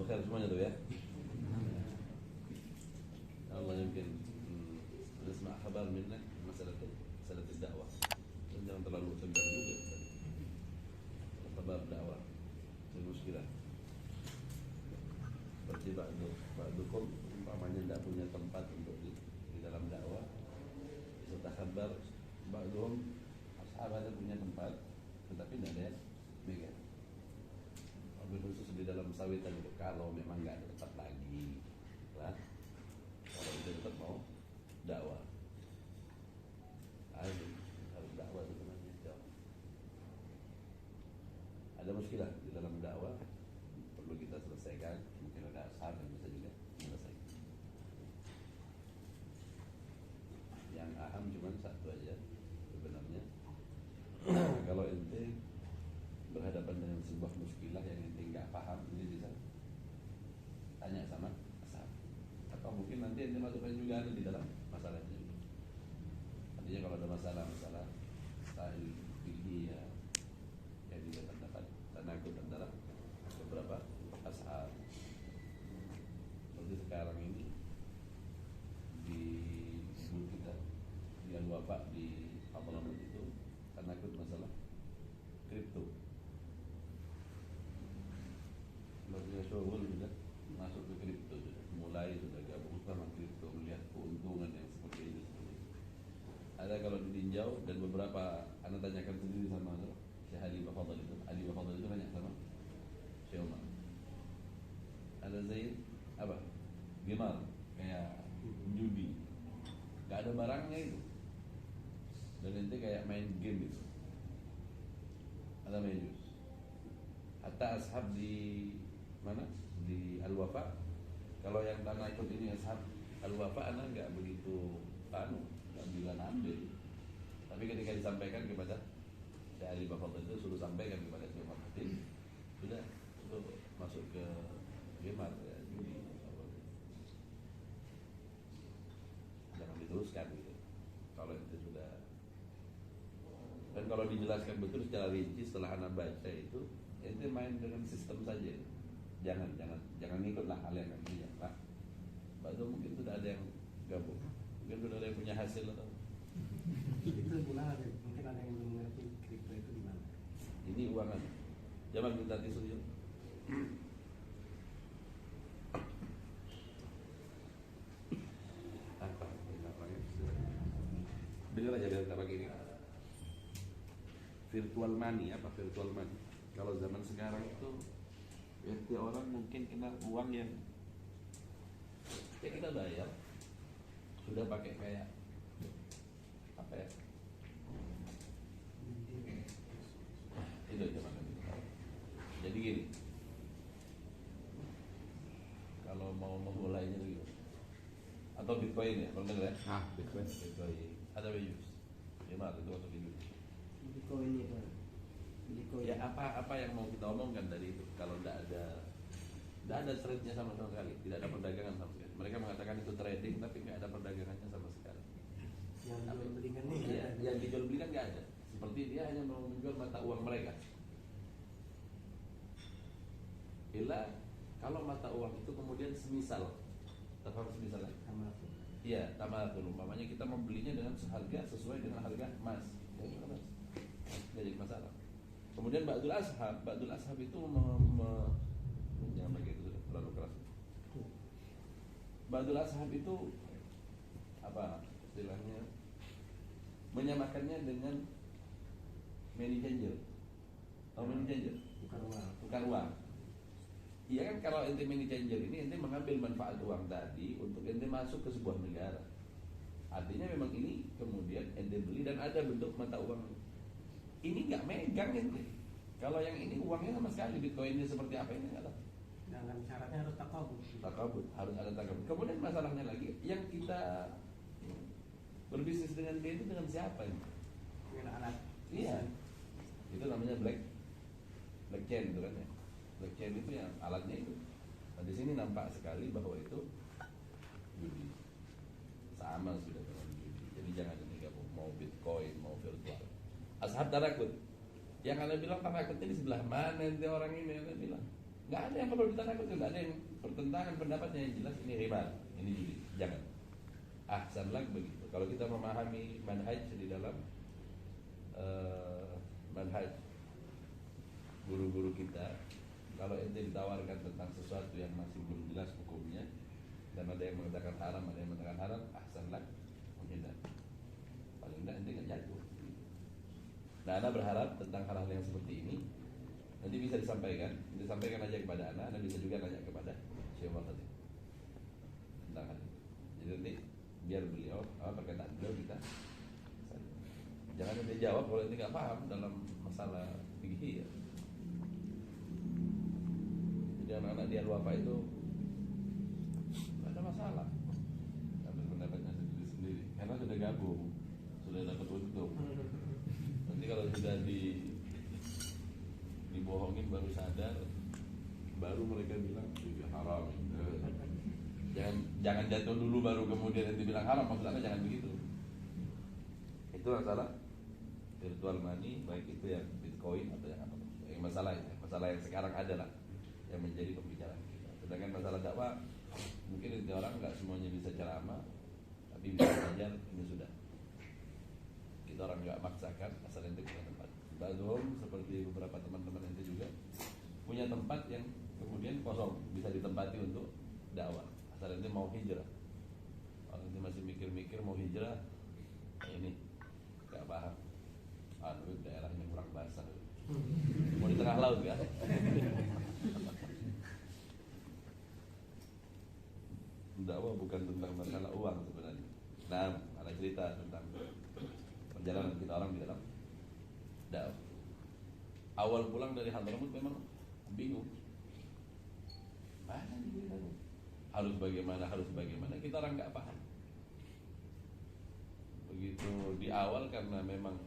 khair semuanya tuh ya. Allah yumkin nasma' khabar minnak masalah dakwah. Jangan terlalu tegang juga. Khabar dakwah. Itu muskilah. Seperti ba'dukum umpamanya tidak punya tempat untuk di dalam dakwah. Bisa khabar ba'duhum ashabnya punya tempat tetapi tidak ada yang megang. Wabil khusus di dalam sawitan itu kalau memang nggak ada tempat lagi lah, kalau itu tetap mau dakwah harus dakwah sebenarnya jauh. Ada muskilah di dalam dakwah perlu kita selesaikan, mungkin ada ashab yang bisa juga menyelesaikan. Yang aham cuma satu aja sebenarnya. Kalau ente berhadapan dengan sebuah muskilah yang ente nggak paham, ini bisa tanya sama ashab. Atau mungkin nanti ente masukkan juga ada di dalam masalahnya. Artinya kalau ada masalah style fikih ya, yang juga terdapat tanakut antara beberapa ashab. Seperti sekarang ini di ibu kita yang wafat di Abdullah itu tanakut masalah kripto. Maksudnya syuhul sudah masuk ke kripto, mulai sudah gabung sama kripto, melihat keuntungan yang seperti itu. Ada kalau ditinjau dan beberapa anak tanyakan sendiri sama Syekh Ali Bafadal itu. Ali Bafadal itu banyak sama Syekh Umar. Ada Zaid apa? Gimar kayak judi. Gak ada barangnya itu. Dan nanti kayak main game gitu. Ada majus. Hatta ashab di mana? Di Al-Wafa. Kalau yang tanah ikut ini ashab Al-Wafa anak nggak begitu nggak bilang ambil. Tapi ketika disampaikan kepada Syekh Ali Bafadal itu suruh sampaikan kepada Syekh Umar Khatib, sudah itu masuk ke gemar ya, judi. Jangan diteruskan gitu. Kalau itu sudah. Dan kalau dijelaskan betul secara rinci setelah anak baca itu, ente main dengan sistem saja. Jangan ikutlah hal yang artinya lah. Baru mungkin sudah ada yang gabung, mungkin sudah ada yang punya hasil atau. Itu gimana? Mungkin ada yang belum mengerti kripto itu gimana? Ini uangan. Jangan minta tisu ya. Apa? Dengar aja dari pagi ini. Virtual money, apa virtual money? Kalau zaman sekarang itu ya orang mungkin kenal uang yang ya kita bayar sudah pakai kayak apa ya? Itu zaman itu. Jadi gini, kalau mau memulainya gitu, atau Bitcoin ya, kalau dengar ya? Bitcoin ada values, gimana itu atau video? Bitcoin itu. Ya apa yang mau kita omongkan dari itu? Kalau tidak ada trade-nya sama sekali, tidak ada perdagangan sama sekali. Mereka mengatakan itu trading, tapi nggak ada perdagangannya sama sekali. Yang dijual belikan ini ya, yang dijual belikan nggak ada. Seperti dia hanya mau menjual mata uang mereka. Bila kalau mata uang itu kemudian semisal, terpaham semisal? Iya, tamathul. Umpamanya kita membelinya dengan seharga sesuai dengan harga emas. Ya itu emas. Nggak jadi masalah. Kemudian Ba'dul Ashab itu jangan pakai itu terlalu keras. Ba'dul Ashab itu apa istilahnya? Menyamakannya dengan money changer. Tahu money changer? Tukar uang. Iya kan, kalau ente money changer ini ente mengambil manfaat uang tadi untuk ente masuk ke sebuah negara. Artinya memang ini kemudian ente beli dan ada bentuk mata uang. Ini nggak megang ente. Kalau yang ini uangnya sama sekali, Bitcoin ini seperti apa ini nggak tahu. Dengan syaratnya harus takabut, harus ada takabut. Kemudian masalahnya lagi, yang kita berbisnis dengan dia itu dengan siapa ini? Dengan anak. Iya, itu namanya blockchain itu kan ya. Blockchain itu yang alatnya itu. Nah, di sini nampak sekali bahwa itu judi. Sama sudah dengan judi. Jadi jangan digabung mau Bitcoin mau virtual. Ashab tarakut. Yang Anda bilang tarakut ini sebelah mana ente orang ini Anda bilang? nggak ada yang perlu ditakutkan, nggak ada yang pertentangan pendapatnya, yang jelas ini riba, ini judi, jangan. Ahsan lagi begitu. Kalau kita memahami manhaj di dalam manhaj guru-guru kita, kalau ente ditawarkan tentang sesuatu yang masih belum jelas hukumnya, dan ada yang mengatakan haram, ada yang mengatakan halal, ahsan lagi menghindar. Paling enggak ente nggak jatuh. Nah, Ana berharap tentang hal-hal yang seperti ini nanti bisa disampaikan aja kepada Ana bisa juga nanya kepada Syekh Wahid tentang hal ini. Jadi nanti biar beliau perkataan beliau kita jangan nanti jawab kalau nanti nggak paham dalam masalah fikih ya. Jadi anak-anak di Al-Wafa itu nggak ada masalah, ambil pendapatnya sendiri karena sudah gabung, sudah dapat untung. Nanti kalau sudah dibohongin baru sadar, baru mereka bilang itu haram. Jangan jatuh dulu baru kemudian nanti bilang haram, maksudnya jangan begitu. Itu masalah virtual money, baik itu yang Bitcoin atau yang apa. Yang masalah yang sekarang ada lah yang menjadi pembicaraan kita. Sedangkan masalah dakwah mungkin itu orang nggak semuanya bisa ceramah, tapi bisa belajar, ini sudah. Kita orang nggak maksakan, asal ente punya tempat. Badhum seperti beberapa teman-teman ente juga punya tempat yang kemudian kosong, bisa ditempati untuk dakwah. Asal ente mau hijrah. Kalau ente masih mikir-mikir mau hijrah, ini nggak paham. Daerahnya kurang basah. Mau di tengah laut kan? Dakwah bukan tentang masalah uang sebenarnya. Nah, ada cerita tentang perjalanan kita orang di dalam dakwah. Awal pulang dari Hadramut memang bingung. Mana diberitahu? Harus bagaimana? Kita orang nggak paham. Begitu di awal karena memang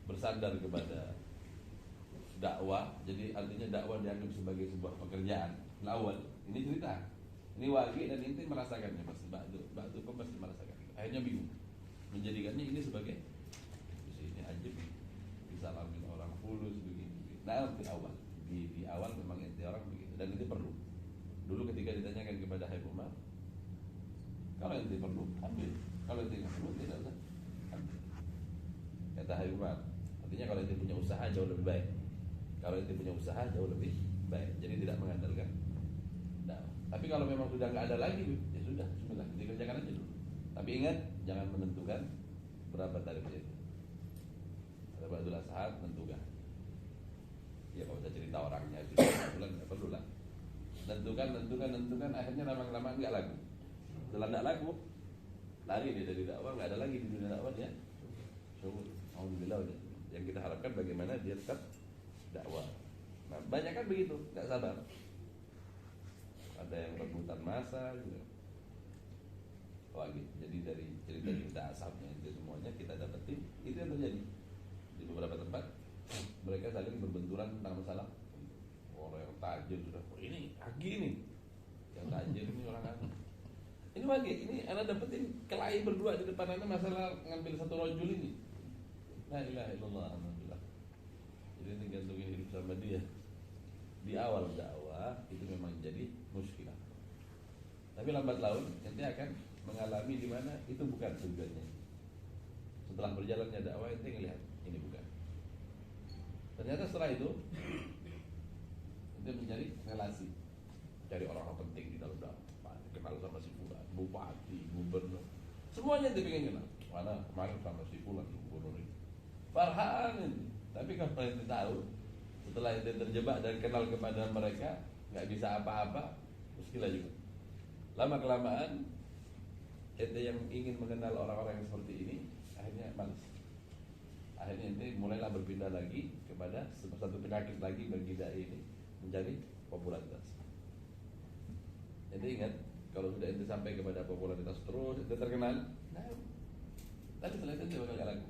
bersandar kepada dakwah, jadi artinya dakwah dianggap sebagai sebuah pekerjaan. Awal, ini cerita. Ini Wagi dan inti merasakannya pasti, Ba'du pun pasti merasakan. Akhirnya bingung, menjadikannya ini sebagai ini ajib, disalamin orang fulus begini. Nah, di awal memang inti orang begitu dan itu perlu. Dulu ketika ditanyakan kepada Habib Umar, kalau inti perlu ambil, kalau inti nggak perlu tidak usah ambil. Kata Habib Umar, artinya kalau inti punya usaha jauh lebih baik. Kalau inti punya usaha jauh lebih baik. Jadi tidak mengandalkan dakwah. Tapi kalau memang sudah nggak ada lagi, ya sudah, dikerjakan aja dulu. Tapi ingat, jangan menentukan berapa tarifnya itu. Ada Ba'dul Ashab menentukan. Ya kalau udah cerita orangnya itu bulan nggak perlu lah. Tentukan, akhirnya lama-lama nggak laku. Setelah nggak laku, lari dia dari dakwah, nggak ada lagi di dunia dakwah dia. Alhamdulillah udah. Yang kita harapkan bagaimana dia tetap dakwah. Nah, banyak kan begitu, nggak sabar. Ada yang rebutan masa gitu. Wah gitu. Jadi dari cerita asapnya itu semuanya kita dapetin, itu yang terjadi di beberapa tempat. Mereka saling berbenturan tentang masalah. Orang yang tajir sudah, ini Agi nih, yang tajir ini orang apa? Ini Wagi, ini anak dapetin kelahi berdua di depan anak masalah ngambil satu rojul ini. La ilaha illallah, alhamdulillah. Jadi ini gantungin hidup sama dia. Di awal dakwah itu memang jadi muskilah. Tapi lambat laun nanti akan mengalami di mana itu bukan tujuannya. Setelah berjalannya dakwah ente ngelihat ini bukan. Ternyata setelah itu ente mencari relasi, cari orang-orang penting di dalam dakwah, kenal sama si fulan, bupati, gubernur, semuanya ente pengen kenal. Mana kemarin sama si fulan gubernur ini, Farhan ini. Tapi kalau ente tahu setelah ente terjebak dan kenal kepada mereka nggak bisa apa-apa, muskilah juga. Lama kelamaan ente yang ingin mengenal orang-orang yang seperti ini akhirnya malas. Akhirnya ente mulailah berpindah lagi kepada satu penyakit lagi bagi dai ini, mencari popularitas. Ente ingat kalau sudah ente sampai kepada popularitas terus ente terkenal, nah, tapi setelah itu ente bakal laku.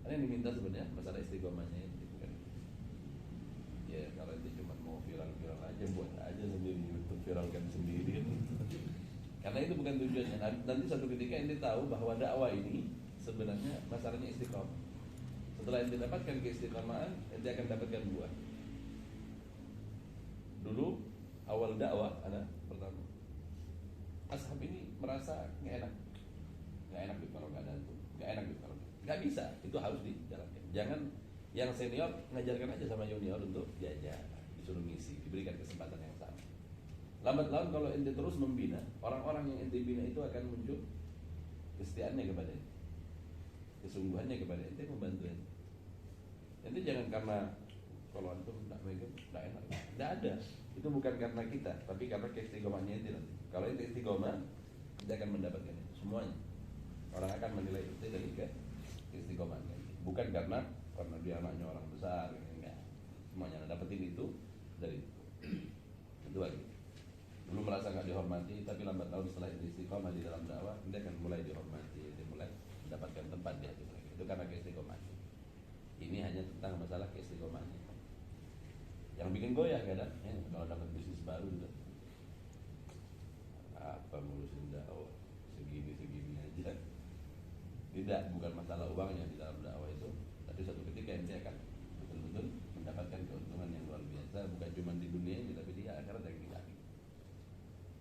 Karena yang diminta sebenarnya masalah istiqomahnya itu bukan. Ya kalau ente cuma mau viral aja, buat aja sendiri YouTube, viralkan sendiri kan. Karena itu bukan tujuannya. Nanti suatu ketika ente tahu bahwa dakwah ini sebenarnya masalahnya istiqomah. Setelah ente dapatkan keistiqomahan, ente akan dapatkan buah. awal dakwah ada pertama, ashab ini merasa nggak enak gitu kalau nggak ada itu, nggak enak gitu kalau nggak bisa, itu harus dijalankan. Jangan yang senior ngajarkan aja sama junior untuk diajar, disuruh ngisi, diberikan kesempatan yang sama. Lambat laun kalau ente terus membina, orang-orang yang ente bina itu akan muncul kesetiaannya kepada ente, kesungguhannya kepada ente, membantu ente. Ente jangan karena kalau antum tidak megang, tidak enak, tidak ada. Itu bukan karena kita, tapi karena keistiqomahannya ente nanti. Kalau ente istiqomah, ente akan mendapatkan itu semuanya. Orang akan menilai ente dari keistiqomahannya, bukan karena dia anaknya orang besar, enggak. Semuanya dapetin itu dari itu. Itu lagi. Belum merasa nggak dihormati, tapi lambat laun setelah istiqomah di dalam dakwah, dia akan mulai dihormati, dia mulai mendapatkan tempat di hati mereka. Itu karena keistiqomah. Ini hanya tentang masalah keistiqomahannya. Yang bikin goyah kadang, kalau dapat bisnis baru gitu, apa ngurusin dakwah segini aja. Tidak, bukan masalah uangnya di dalam dakwah itu, tapi suatu ketika ente akan betul-betul mendapatkan keuntungan yang luar biasa, bukan cuma di dunia ini, tapi di akhirat yang tidak.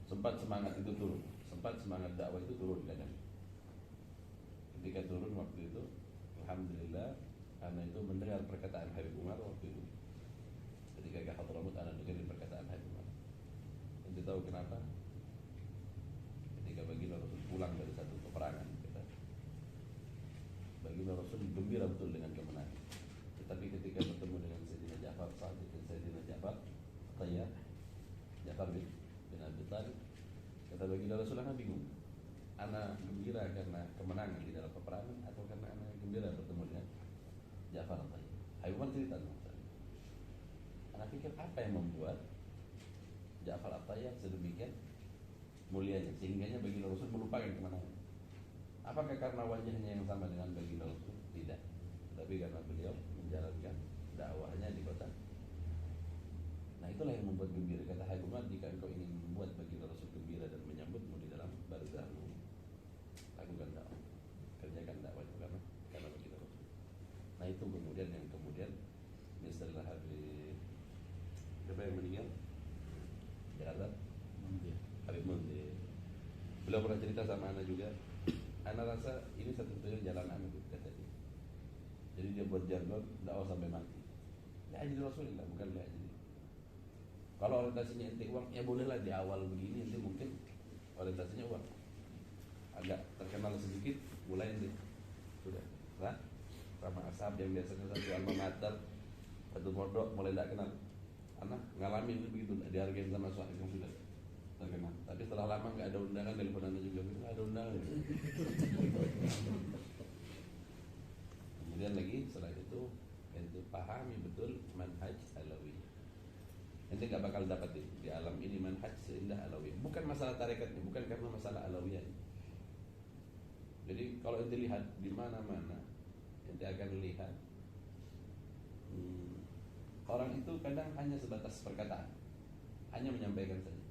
Sempat semangat itu turun, sempat semangat dakwah itu turun kadang. Ketika turun waktu itu, alhamdulillah, karena itu mendengar perkataan Habib Umar waktu itu. Ketika ke Hadramut, anak dengerin perkataan Habib Umar. Ente tahu kenapa? Ketika baginda Rasul pulang dari satu peperangan, baginda Rasul gembira betul dengan kemenangan. Tetapi ketika bertemu dengan Sayyidina Ja'far Sadiq dan Sayyidina Ja'far Tayyar, Ja'far bin Abi Thalib, kata baginda Rasul, anak bingung, anak gembira karena kemenangan di dalam peperangan atau karena anak gembira bertemu dengan Ja'far Tayyar. Habib Umar cerita dong. Anak pikir apa yang membuat Ja'far Tayyar sedemikian mulianya sehingganya baginda Rasul melupakan kemenangan. Apakah karena wajahnya yang sama dengan baginda Rasul? Tidak, tapi karena beliau menjalankan dakwahnya di kota. Nah, itulah yang membuat gembira. Kata Habib Umar, jika engkau ingin membuat baginda Rasul gembira dan menyambutmu di dalam barzahmu, lakukan dakwah, kerjakan dakwah itu karena baginda Rasul. Nah, itu kemudian misalnya siapa yang meninggal? Jakarta? Habib Munzir. Beliau pernah cerita sama anak juga. Anak rasa ini satu-satunya jalan anak itu, kata dia. Jadi dia buat jargon dakwah sampai mati. Ya jadi Rasulullah, bukan ya jadi. Kalau orientasinya ente uang, ya bolehlah di awal begini, ente mungkin orientasinya uang. Agak terkenal sedikit, mulai ente sudah, lah, sama ashab yang biasanya satu alma mater, satu pondok, mulai tidak kenal. Anak ngalamin begitu, dihargain sama suami yang sudah terkenal. Tapi setelah lama nggak ada undangan, teleponannya juga nggak ada undangan. Kemudian lagi setelah itu ente pahami betul manhaj alawiyah. Ente nggak bakal dapat di alam ini manhaj seindah alawiyah. Bukan masalah tarekatnya, bukan karena masalah alawiyah. Jadi kalau ente lihat di mana-mana, ente akan lihat orang itu kadang hanya sebatas perkataan, hanya menyampaikan saja.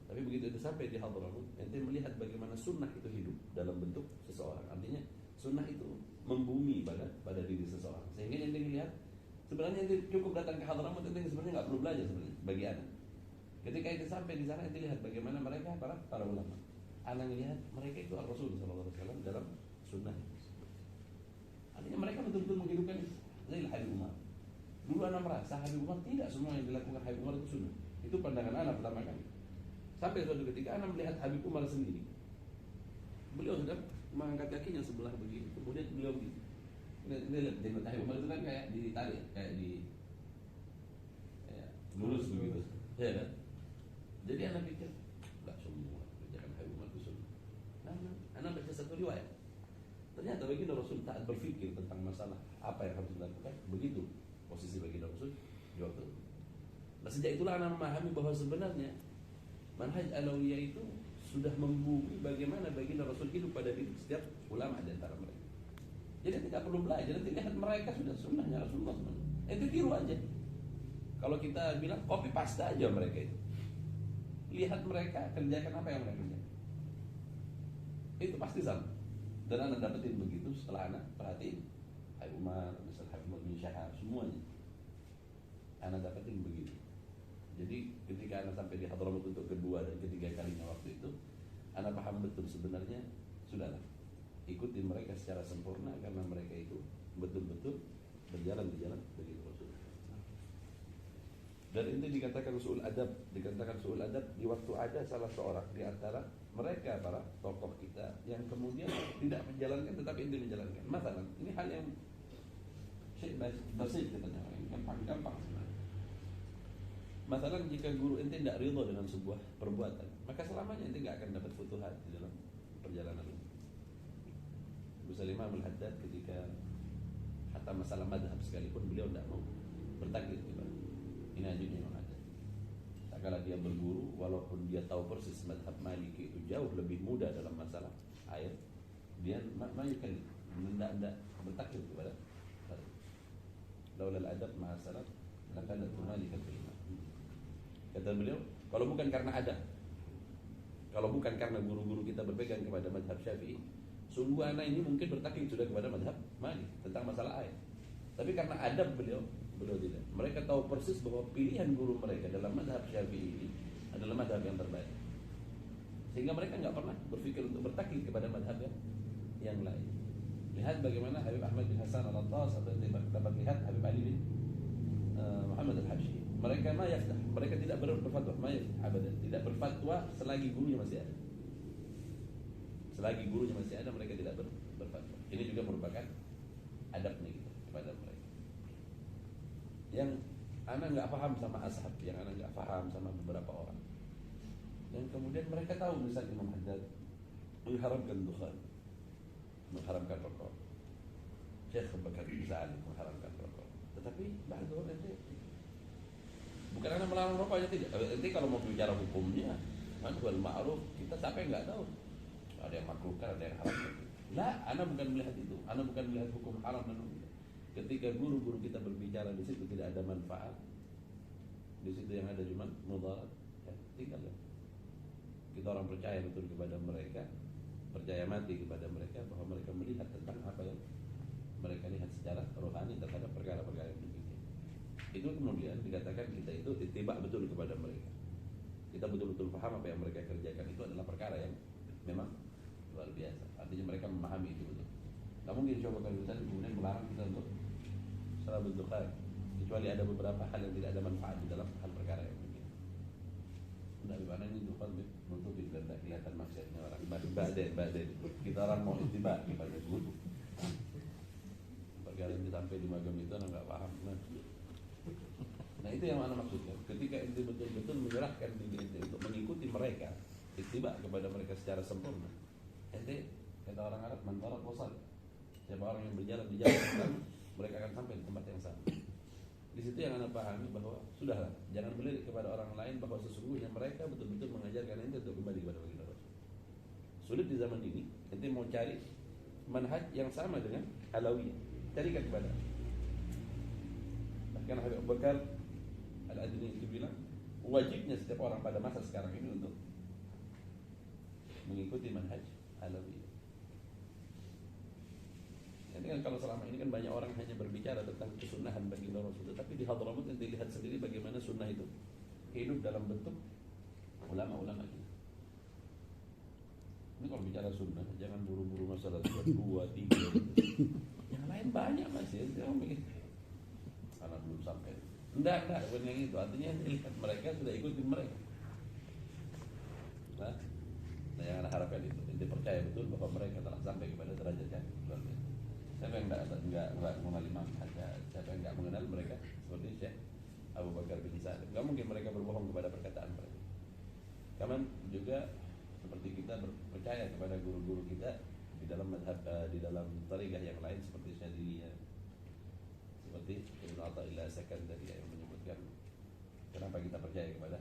Tapi begitu itu sampai di Hadramut, ente melihat bagaimana sunnah itu hidup dalam bentuk seseorang. Artinya sunnah itu membumi pada diri seseorang. Sehingga ente lihat sebenarnya ente cukup datang ke Hadramut, ente sebenarnya nggak perlu belajar sebenarnya bagi anak. Ketika ente sampai di sana, ente lihat bagaimana mereka para ulama. Anak lihat mereka itu Rasul sallallahu alaihi wasallam dalam sunnah. Artinya mereka betul-betul menghidupkan Zail Habib Umar. Dulu anak merasa Habib Umar tidak semua yang dilakukan Habib Umar itu sunnah. Itu pandangan anak pertama kali. Sampai suatu ketika anak melihat Habib Umar sendiri. Beliau sudah mengangkat kakinya sebelah begini, kemudian beliau begini. Ini lihat jenggot Habib Umar itu kan kayak ditarik, kayak lurus begitu. Ya kan? Jadi anak pikir, enggak semua kerjakan Habib Umar itu sunnah. Nah, anak baca satu riwayat. Ternyata baginda Rasul taat berpikir tentang masalah apa yang harus dilakukan. Begitu posisi baginda Rasul di waktu itu. Nah, sejak itulah anak memahami bahwa sebenarnya manhaj alawiyah itu sudah membumi bagaimana baginda Rasul hidup pada diri setiap ulama di antara mereka. Jadi tidak perlu belajar, nanti lihat mereka sudah sunnahnya Rasulullah. Itu tiru aja. Kalau kita bilang copy paste aja mereka itu. Lihat mereka kerjakan apa yang mereka kerjakan. Itu pasti sama. Dan anak dapetin begitu setelah anak perhatiin Habib Umar, misal Habib Umar bin Syahab, semuanya anak dapetin begitu. Jadi ketika anak sampai di Hadramut untuk kedua dan ketiga kalinya waktu itu, anak paham betul sebenarnya sudahlah, ikuti mereka secara sempurna karena mereka itu betul-betul berjalan di jalan begitu Rasul. Dan ini dikatakan su'ul adab di waktu ada salah seorang di antara mereka para tokoh kita yang kemudian tidak menjalankan tetapi inti menjalankan. Masalah ini hal yang basit katanya, gampang sebenarnya. Masalah jika guru ente tidak ridho dengan sebuah perbuatan, maka selamanya ente tidak akan dapat futuhat di dalam perjalanan ini. Abu Salimah Al-Haddad ketika hatta masalah madhab sekalipun beliau tidak mau bertaklid kepada ini ajunya Imam Haddad. Tak kala dia berguru, walaupun dia tahu persis madhab Maliki itu jauh lebih mudah dalam masalah air, dia majukan tidak bertaklid kepada laulal adab ma'a salaf lakanat Malikan fil iman. Kata beliau, kalau bukan karena ada, kalau bukan karena guru-guru kita berpegang kepada madhab Syafi'i, sungguh anak ini mungkin bertaklid sudah kepada madhab Malik tentang masalah air. Tapi karena adab beliau tidak. Mereka tahu persis bahwa pilihan guru mereka dalam madhab Syafi'i ini adalah madhab yang terbaik. Sehingga mereka nggak pernah berpikir untuk bertaklid kepada madhab yang lain. Lihat bagaimana Habib Ahmad bin Hasan Al-Attas atau dapat lihat Habib Ali bin Muhammad Al-Habsyi. Mereka mereka tidak berfatwa, tidak berfatwa selagi gurunya masih ada. Selagi gurunya masih ada, mereka tidak berfatwa. Ini juga merupakan adabnya kita kepada mereka. Yang anak nggak paham sama ashab, yang anak nggak paham sama beberapa orang, yang kemudian mereka tahu misalnya Imam Haddad mengharamkan dukhan, mengharamkan rokok, Syekh Abu Bakar bin Salim mengharamkan rokok, tetapi bagus nanti bukan anak melarang rokok aja tidak. Nanti kalau mau bicara hukumnya, wal ma'ruf, kita siapa yang nggak tahu? Ada yang makruhkan, ada yang haramkan. Lah, anak bukan melihat itu, anak bukan melihat hukum haram dan hukum. Ketika guru-guru kita berbicara di situ tidak ada manfaat, di situ yang ada cuma mudarat, ya, tinggalkan. Kita orang percaya betul kepada mereka, percaya mati kepada mereka bahwa mereka melihat tentang apa yang mereka lihat secara rohani terhadap perkara-perkara yang demikian. Itu kemudian dikatakan kita itu ittiba betul kepada mereka. Kita betul-betul paham apa yang mereka kerjakan itu adalah perkara yang memang luar biasa. Artinya mereka memahami itu betul. Tidak mungkin coba kalau misalnya kemudian melarang kita untuk serabut dukhan, kecuali ada beberapa hal yang tidak ada manfaat di dalam hal perkara yang begini. Tidak gimana ini dukhan menutupi dan tidak kelihatan maksudnya orang. Baden. Kita orang mau ittiba kepada guru. Perkara yang sampai di magam itu anak nggak paham. Nah itu yang mana maksudnya. Ketika ente betul-betul menyerahkan diri ente untuk mengikuti mereka, ittiba kepada mereka secara sempurna. Ente kata orang Arab mantarat wasal. Siapa orang yang berjalan di jalan yang sama, mereka akan sampai di tempat yang sama. Di situ yang anda pahami bahwa sudahlah, jangan melirik kepada orang lain bahwa sesungguhnya mereka betul-betul mengajarkan ente untuk kembali kepada baginda Rasul. Sulit di zaman ini, ente mau cari manhaj yang sama dengan Alawiyah, carikan kepada. Bahkan Habib Abu Bakar Al-Adni itu bilang, wajibnya setiap orang pada masa sekarang ini untuk mengikuti manhaj Alawiyah. Jadi kan kalau selama ini kan banyak orang hanya berbicara tentang kesunahan baginda Rasul, tapi di Hadramut ente lihat sendiri bagaimana sunnah itu hidup dalam bentuk ulama-ulama kita. Ini kalau bicara sunnah, jangan buru-buru masalah 2, 3. Yang lain banyak masih. Karena belum sampai. Enggak, bukan yang itu. Artinya lihat mereka sudah ikutin mereka. Nah yang anda harapkan itu, ente percaya betul bahwa mereka telah sampai kepada derajat yang luar biasa. Siapa yang enggak mengenal Imam Haddad, siapa yang enggak mengenal mereka seperti Syekh Abu Bakar bin Salim. Enggak mungkin mereka berbohong kepada perkataan mereka. Kaman juga seperti kita percaya kepada guru-guru kita di dalam madhab, di dalam tariqah yang lain seperti Syadziliyah, seperti Ibnu Athaillah Sakandari yang menyebutkan kenapa kita percaya kepada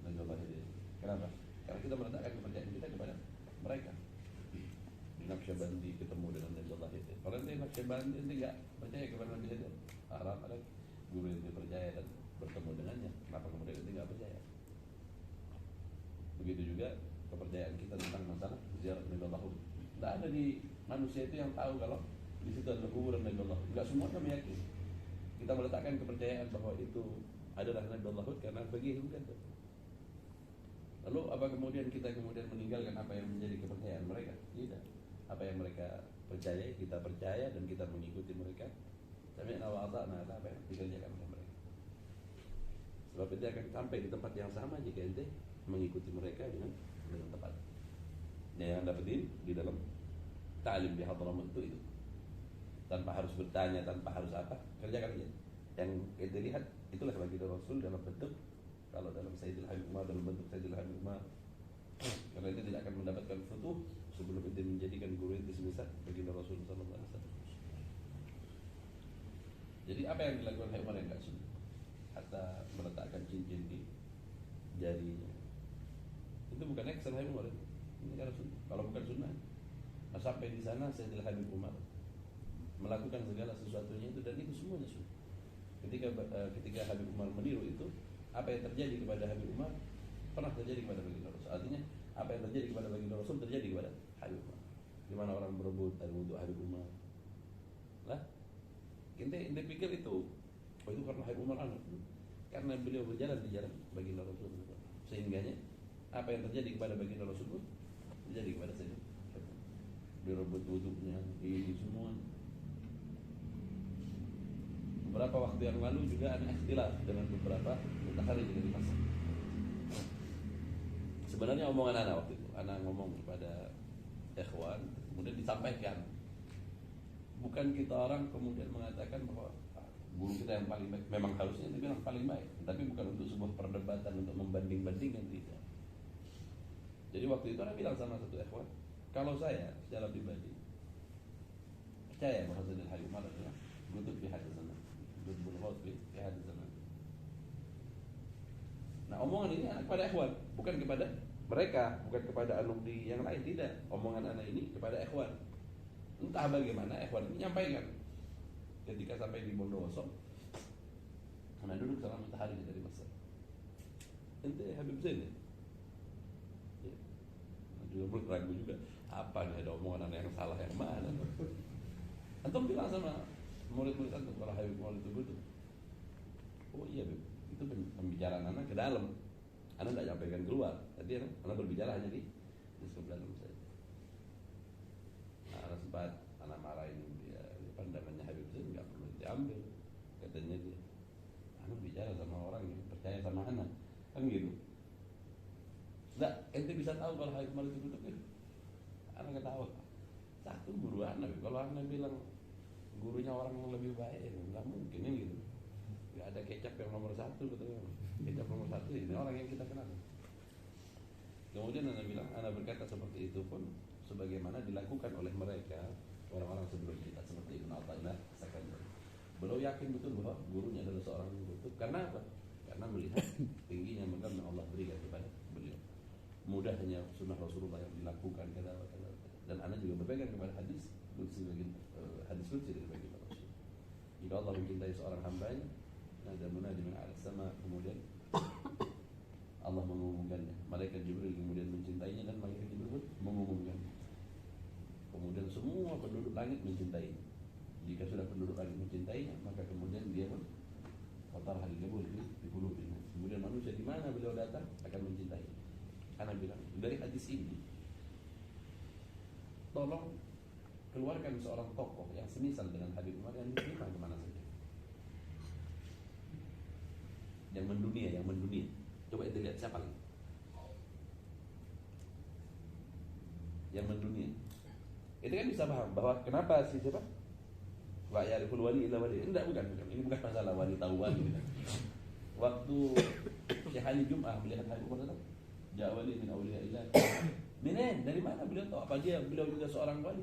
Najullah ini. Kenapa? Karena kita meletakkan kepercayaan kita kepada mereka. Di Naqsyabandi ketemu dengan Najullah itu. Kalau nanti Naqsyabandi nanti enggak percaya kepada Nabi Hadir, harap ada guru yang percaya dan bertemu dengannya. Kenapa kemudian nanti enggak percaya? Begitu juga kepercayaan kita tentang masalah ziarah Najullah. Tidak ada di manusia itu yang tahu kalau di situ ada kuburan Najullah. Enggak semua kami yakin. Kita meletakkan kepercayaan bahwa itu adalah Nabi Allah Hud karena pergi bukan tuh. Lalu apa kemudian kita meninggalkan apa yang menjadi kepercayaan mereka? Tidak. Apa yang mereka percaya kita percaya dan kita mengikuti mereka. Sami'na wa ata'na, apa yang dikerjakan oleh mereka. Sebab ente akan sampai di tempat yang sama jika ente mengikuti mereka dengan tepat. Yang dapetin di dalam ta'lim di Hadramaut itu tanpa harus bertanya, tanpa harus apa, kerjakan aja. Yang ente lihat itulah baginda Rasul dalam bentuk, kalau dalam Sayyidil Habib Umar dalam bentuk Sayyidil Habib Umar. Karena ente tidak akan mendapatkan futuh sebelum ente menjadikan guru ente sebesar baginda Rasul sallallahu alaihi wasallam. Jadi apa yang dilakukan oleh Umar yang enggak sunnah? Hatta meletakkan cincin di jarinya. Itu bukan eksen Habib Umar. Ini kan sunnah. Kalau bukan sunnah, nah, sampai di sana Sayyidil Habib Umar melakukan segala sesuatunya itu, dan itu semuanya sunnah. Ketika Habib Umar meniru itu, apa yang terjadi kepada Habib Umar pernah terjadi kepada baginda Rasul. Artinya apa yang terjadi kepada baginda Rasul terjadi kepada Habib Umar. Di mana orang berebut ada untuk Habib Umar. Lah, ente pikir itu, oh itu karena Habib Umar anak, karena beliau berjalan di jalan baginda Rasul, sehingganya apa yang terjadi kepada baginda Rasul pun terjadi kepada saya. Direbut wudhunya, ini semua. Beberapa waktu yang lalu juga ada ikhtilaf dengan beberapa mutakhallid dari Masar. Sebenarnya omongan anak waktu itu, anak ngomong kepada ikhwan, kemudian disampaikan. Bukan kita orang kemudian mengatakan bahwa guru kita yang paling baik. Memang harusnya dibilang paling baik, tapi bukan untuk sebuah perdebatan untuk membanding-bandingkan, tidak. Jadi waktu itu anak bilang sama satu ikhwan, kalau saya secara pribadi percaya bahwa Sayyidil Habib Umar adalah gudub fi hadis zaman, gudubul ghaus fi hadis zaman. Nah, omongan ini anak kepada ikhwan, bukan kepada mereka, bukan kepada alumni yang lain, tidak. Omongan anak ini kepada ikhwan. Entah bagaimana ikhwan menyampaikan. Ketika sampai di Bondowoso, anak duduk sama mutakhallid dari Masar. Ente Habib Zain ya? Ya. Juga mulai ragu juga, apa nih ada omongan anak yang salah yang mana? Antum bilang sama murid-murid antum kalau Habib Umar itu betul. Oh iya Beb, itu pembicaraan anak ke dalam. Anak tidak sampaikan keluar. Tadi anak berbicara hanya di sebelah dalam saja. Nah, anak sempat anak marahin dia, pandangannya Habib Zain nggak perlu diambil. Katanya dia, anak bicara sama orang yang percaya sama anak, kan gitu. Nggak, ente bisa tahu kalau Habib Umar itu betul kan? Anak ketawa. Satu guru anak, kalau anak bilang gurunya orang yang lebih baik, nggak mungkin ini gitu. Nggak ada kecap yang nomor satu, betul. Kecap nomor satu ini orang yang kita kenal. Kemudian anak bilang, anak berkata seperti itu pun sebagaimana dilakukan oleh mereka orang-orang sebelum kita, seperti Ibn Athaillah Sakandar. Beliau yakin betul bahwa gurunya adalah seorang yang betul. Karena apa? Karena melihat tingginya makam yang Allah berikan kepada beliau. Mudahnya sunnah Rasulullah yang dilakukan kata. Dan anak juga berpegang kepada hadis qudsi hadis qudsi dari baginda Rasul. Jika Allah mencintai seorang hambanya, ada munadi min a'la sama, kemudian Allah mengumumkannya. Malaikat Jibril kemudian mencintainya dan malaikat Jibril pun mengumumkannya. Kemudian semua penduduk langit mencintainya. Jika sudah penduduk langit mencintainya, maka kemudian dia pun kotor hari kabul di qulubihim. Kemudian manusia di mana beliau datang akan mencintai. Anak bilang dari hadis ini, tolong keluarkan seorang tokoh yang semisal dengan Habib Umar yang diterima kemana saja. Yang mendunia. Coba kita lihat siapa lagi yang mendunia. Itu kan bisa paham bahwa kenapa si siapa? Wa ya'riful wali illa wali. Enggak, bukan. Ini bukan masalah wali tahu wali. Waktu Syekh Ali Jum'ah melihat Habib Umar datang, ja wali min auliyaillah. Minen, dari mana beliau tahu? Apa beliau juga seorang wali?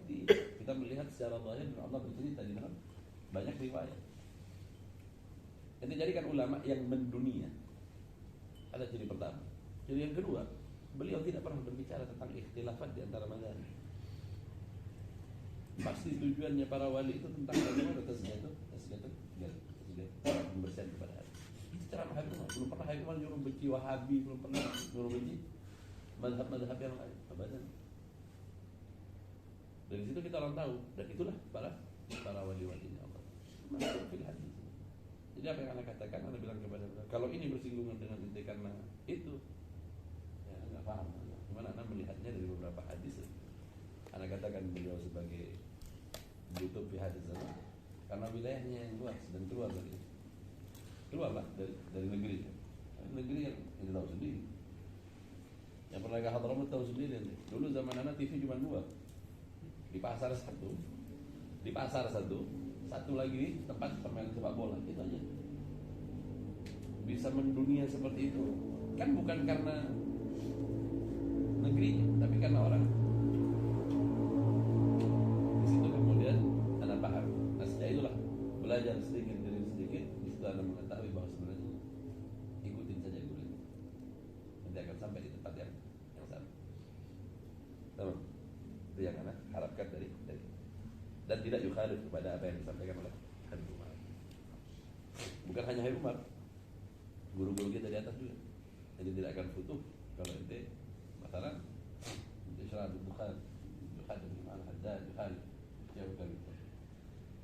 Kita melihat secara zahir dan Allah bercerita di dalam banyak riwayat. Ini jadikan ulama yang mendunia. Ada ciri pertama. Ciri yang kedua, beliau tidak pernah berbicara tentang ikhtilafat di antara mazhab. Pasti tujuannya para wali itu tentang bagaimana tasbih pembersihan kepada hati. Secara Habib Umar belum pernah Habib Umar nyuruh benci Wahabi, belum pernah nyuruh benci mazhab-mazhab yang lain. Abadan. Dari situ kita orang tahu, dan itulah para wali-walinya Allah. Masuk fil hadis. Jadi apa yang Anda katakan, Anda bilang kepada beliau, kalau ini bersinggungan dengan ente karena itu, ya nggak paham. Gimana Anda melihatnya dari beberapa hadis? Anda katakan beliau sebagai butuh fi hadis zaman karena wilayahnya yang luas dan keluarlah dari negeri yang kita tahu sendiri. Yang pernah ke Hadramut tahu sendiri nanti. Dulu zaman anak TV cuma 2 di pasar satu, satu lagi tempat permainan sepak bola, itu aja. Bisa mendunia seperti itu kan bukan karena negerinya, tapi karena orang. Di situ kemudian Anda paham. Nah sejak itulah belajar sedikit demi sedikit, di situ Anda mengetahui bahwa sebenarnya ikutin saja guru, nanti akan sampai di tempat yang sama. Tahu? Itu yang Anda harapkan dari dan tidak yukhalif kepada apa yang disampaikan oleh Habib Umar. Bukan hanya Habib Umar, guru-guru kita di atas juga. Jadi tidak akan futuh kalau ente masalah ente syarah Bukhari, Bukhari Imam Haddad, Bukhari, ya bukan itu.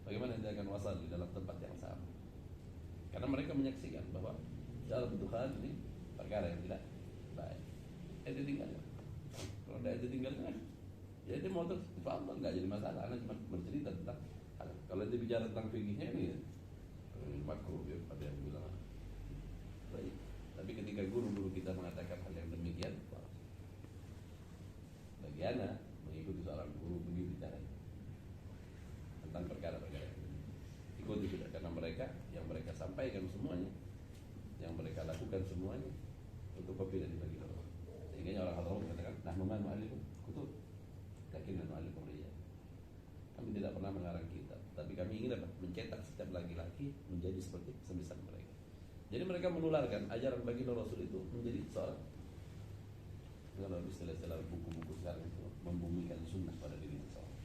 Bagaimana ente akan wasal di dalam tempat yang sama? Karena mereka menyaksikan bahwa dalam Bukhari ini perkara yang tidak baik. Ente tinggalkan. Kalau tidak ente tinggalkan, ya dia mau terus difaham nggak jadi masalah. Anda cuma bercerita tentang kalau dia bicara tentang fikihnya ini ya makruh ya, ada yang bilang baik. Tapi ketika guru-guru kita mengatakan hal yang demikian, bagi Anda mengikuti seorang guru begitu caranya tentang perkara-perkara ini, ikuti sudah, karena mereka yang mereka sampaikan semuanya, yang mereka lakukan semuanya untuk kopi dan dibagi orang. Sehingga orang Hadramut mengatakan, nah memang mu'allim kutub. Yakin dan mu'allim Riyad. Kami tidak pernah mengarang kitab, tapi kami ingin mencetak setiap laki-laki menjadi seperti semisal mereka. Jadi mereka menularkan ajaran baginda Rasul itu menjadi seorang, kalau istilah-istilah buku-buku sekarang itu membumikan sunnah pada diri seseorang.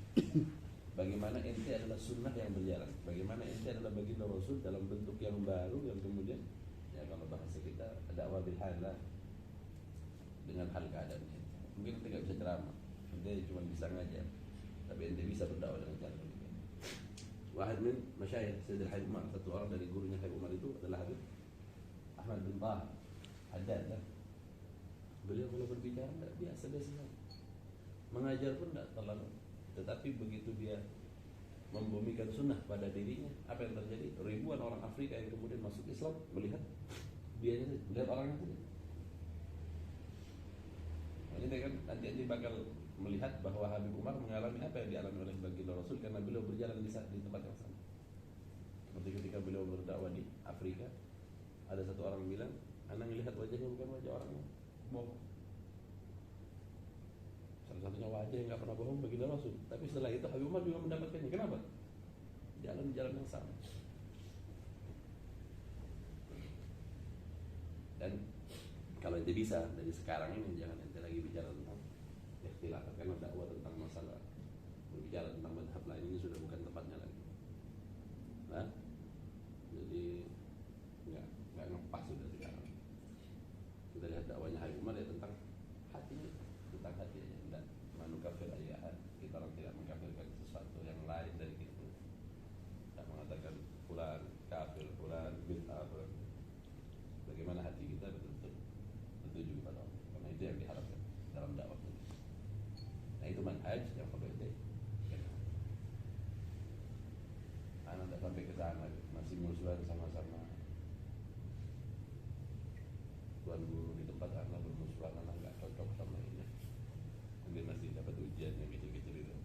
Bagaimana ente adalah sunnah yang berjalan, bagaimana ente adalah baginda Rasul dalam bentuk yang baru, yang kemudian ya kalau bahasa kita dakwah bil halah, dengan hal keadaannya. Mungkin ente nggak bisa ceramah, ente cuma bisa ngajar, tapi ente bisa berdakwah dengan cara demikian. Wahid min masyayikh Sayyid Habib Umar, satu orang dari gurunya Habib Umar itu adalah Habib Ahmad bin Tahir Haddad. Beliau kalau berbicara tidak biasa-biasa saja, mengajar pun tidak terlalu, tetapi begitu dia membumikan sunnah pada dirinya, apa yang terjadi? Ribuan orang Afrika yang kemudian masuk Islam melihat melihat orangnya saja. Ini kan nanti bakal melihat bahwa Habib Umar mengalami apa yang dialami oleh baginda Rasul karena beliau berjalan di tempat yang sama. Seperti ketika beliau berdakwah di Afrika, ada satu orang bilang, "Anda melihat wajahnya bukan wajah orang bohong." Salah-satunya wajah yang nggak pernah bohong baginda Rasul. Tapi setelah itu Habib Umar juga mendapatkannya. Kenapa? Jalan yang sama. Dan kalau ente bisa dari sekarang ini, jangan ente lagi bicara tentang ikhtilaf, karena dakwah tentang masalah berbicara tentang madhab lain ini sudah bukan tempatnya lagi. Nah, jadi nggak ngepas sudah sekarang. Kita lihat dakwahnya Habib Umar ya tentang hatinya, tidak manukafir ayahat. Kita orang tidak mengkafirkan sesuatu yang lain dari itu. Tidak mengatakan fulan kafir, fulan bid'ah. Bagaimana hati kita betul-betul tertuju kepada Allah, karena itu yang diharapkan dalam dakwah ini. Nah itu manhaj yang perlu itu. Anak tidak sampai ke sana, masih musuhan sama-sama. Tuan guru di tempat anak bermusuhan, anak nggak cocok sama ini. Mungkin masih dapat ujian yang kecil-kecil itu.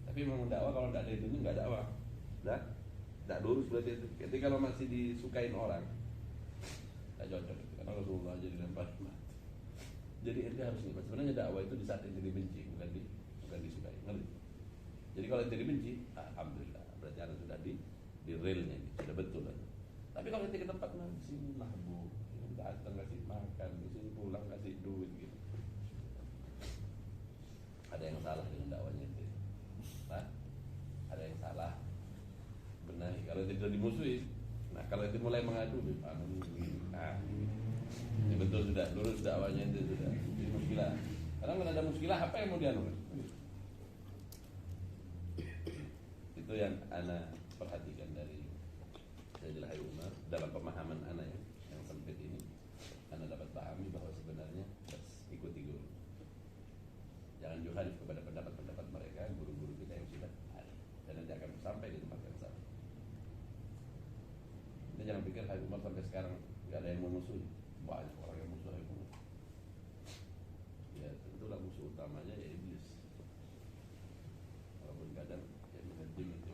Tapi memang dakwah kalau tidak ada itu nggak dakwah. Tidak lurus berarti itu. Ketika kalau masih disukain orang, tidak cocok, karena Rasulullah jadi lempar mati. Jadi ente harus nikmat. Sebenarnya dakwah itu di saat ente dibenci, bukan disukai. Ngerti? Jadi kalau ente dibenci, alhamdulillah, berarti anda sudah di realnya, sudah betul. Tapi kalau ente ke tempat sini mahbub, datang kasih makan, sini pulang kasih duit gitu, ada yang salah dengan dakwahnya ente. Nah, ada yang salah. Benahi. Kalau ente sudah dimusuhi, nah kalau ente mulai mengadu, ini betul sudah lurus dakwahnya itu sudah jadi muskilah. Karena kalau ada muskilah apa yang mau dianu? Itu yang ana perhatikan dari saya jelas. Umar sampai sekarang nggak ada yang memusuhi, banyak orang yang musuh Habib Umar. Ya tentulah musuh utamanya ya iblis. Walaupun kadang ya menjadi itu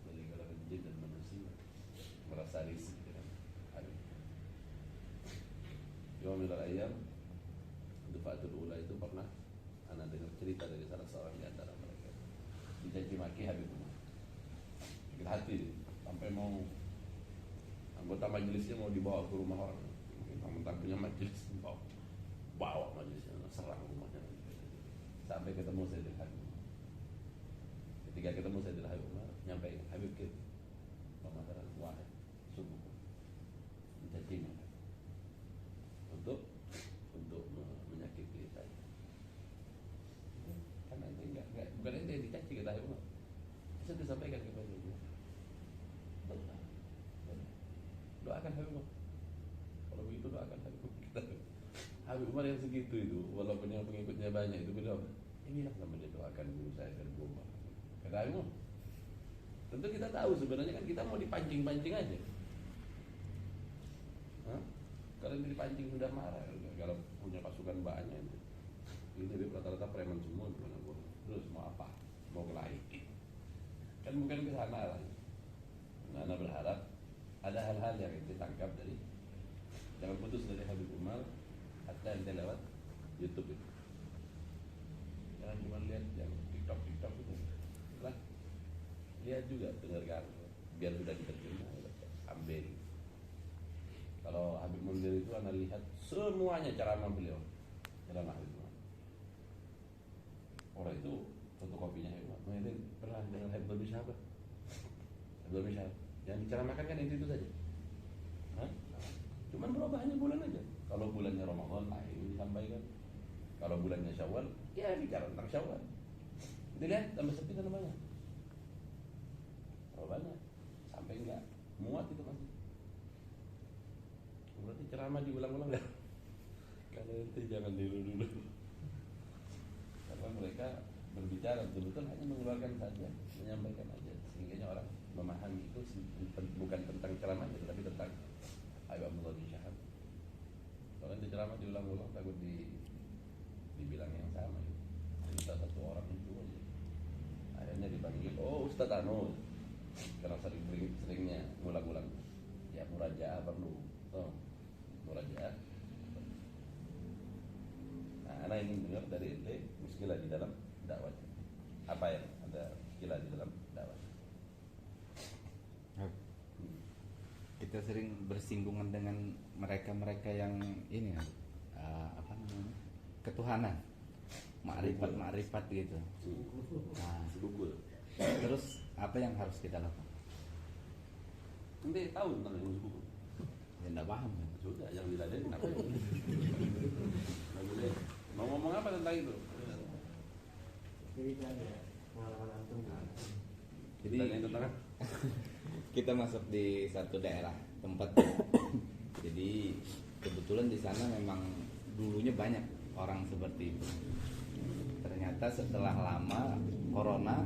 dari kalangan jin dan manusia merasa risih dengan Habib. Yawmil Ayyam Dufatul Ula itu pernah anak dengar cerita dari salah seorang di antara mereka dicaci maki Habib Umar. Sakit hati dia. Sampai mau anggota majelisnya mau dibawa ke rumah orang, mentang-mentang punya majelis, bawa majelisnya, serang rumahnya. Sampai ketemu Sayyidina Habib. Ketika ketemu Sayyidina Habib Umar, nyampe Habib ke pemasaran wahai subuh mencaci maki untuk menyakiti saya. Karena itu enggak bukan ente yang dicaci kata Habib Umar. Bisa disampaikan kepada dia. Doakan Habib Umar. Kalau begitu doakan Habib Umar. Habib Umar yang segitu itu, walaupun yang pengikutnya banyak itu beliau, inilah sama dia doakan guru saya dari Gombak. Kata Habib Umar. Tentu kita tahu sebenarnya kan kita mau dipancing-pancing aja. Hah? Kalau dipancing sudah marah, kalau punya pasukan banyak itu. Ini rata-rata preman semua, terus mau apa? Mau kelahi. Kan bukan ke sana lah. Nah, Anda berharap ada hal-hal yang ditangkap dari, jangan putus dari Habib Umar atau ente lewat YouTube itu. Jangan cuma lihat yang TikTok itu. Lah, lihat juga, dengarkan, biar sudah diterjemah, ambil. Kalau Habib Mundir itu Anda lihat semuanya ceramah beliau, ceramah Habib Umar. Orang itu fotokopinya Habib Umar. Nah, itu pernah dengar Habib Umar siapa? Habib Umar siapa? Yang diceramakan kan itu saja. Hah? Cuman berubah hanya bulan aja. Kalau bulannya Ramadan, ini disampaikan. Kalau bulannya Syawal, ya bicara tentang Syawal. Dilihat tambah sepi dan banyak. Kalau banyak, sampai enggak muat itu masih. Berarti ceramah diulang-ulang ya. Kalau itu jangan dulu. Karena mereka berbicara betul-betul hanya mengeluarkan saja, menyampaikan aja, sehingga orang memahami itu bukan tentang ceramahnya, tetapi tentang Habib Abdullah bin Syahab. Kalau itu ceramah diulang-ulang takut dibilang yang sama. Cerita satu orang itu aja. Akhirnya dipanggil, oh Ustadz Anu, karena seringnya ngulang-ulang. Ya murajaah perlu, murajaah. Nah, anak ingin dengar dari ente muskilah di dalam dakwah. Apa yang ada muskilah di dalam dakwah? Kita sering bersinggungan dengan mereka-mereka yang ini apa namanya, ketuhanan, makrifat gitu. Nah, terus apa yang harus kita lakukan? Ente tahu tentang ilmu subuh? Ya enggak paham kan? Sudah, yang diladenin apa? Mau ngomong apa tentang itu? Cerita ya, pengalaman antum kan. Jadi tentang kita masuk di satu daerah tempat. Jadi kebetulan di sana memang dulunya banyak orang seperti itu. Ternyata setelah lama corona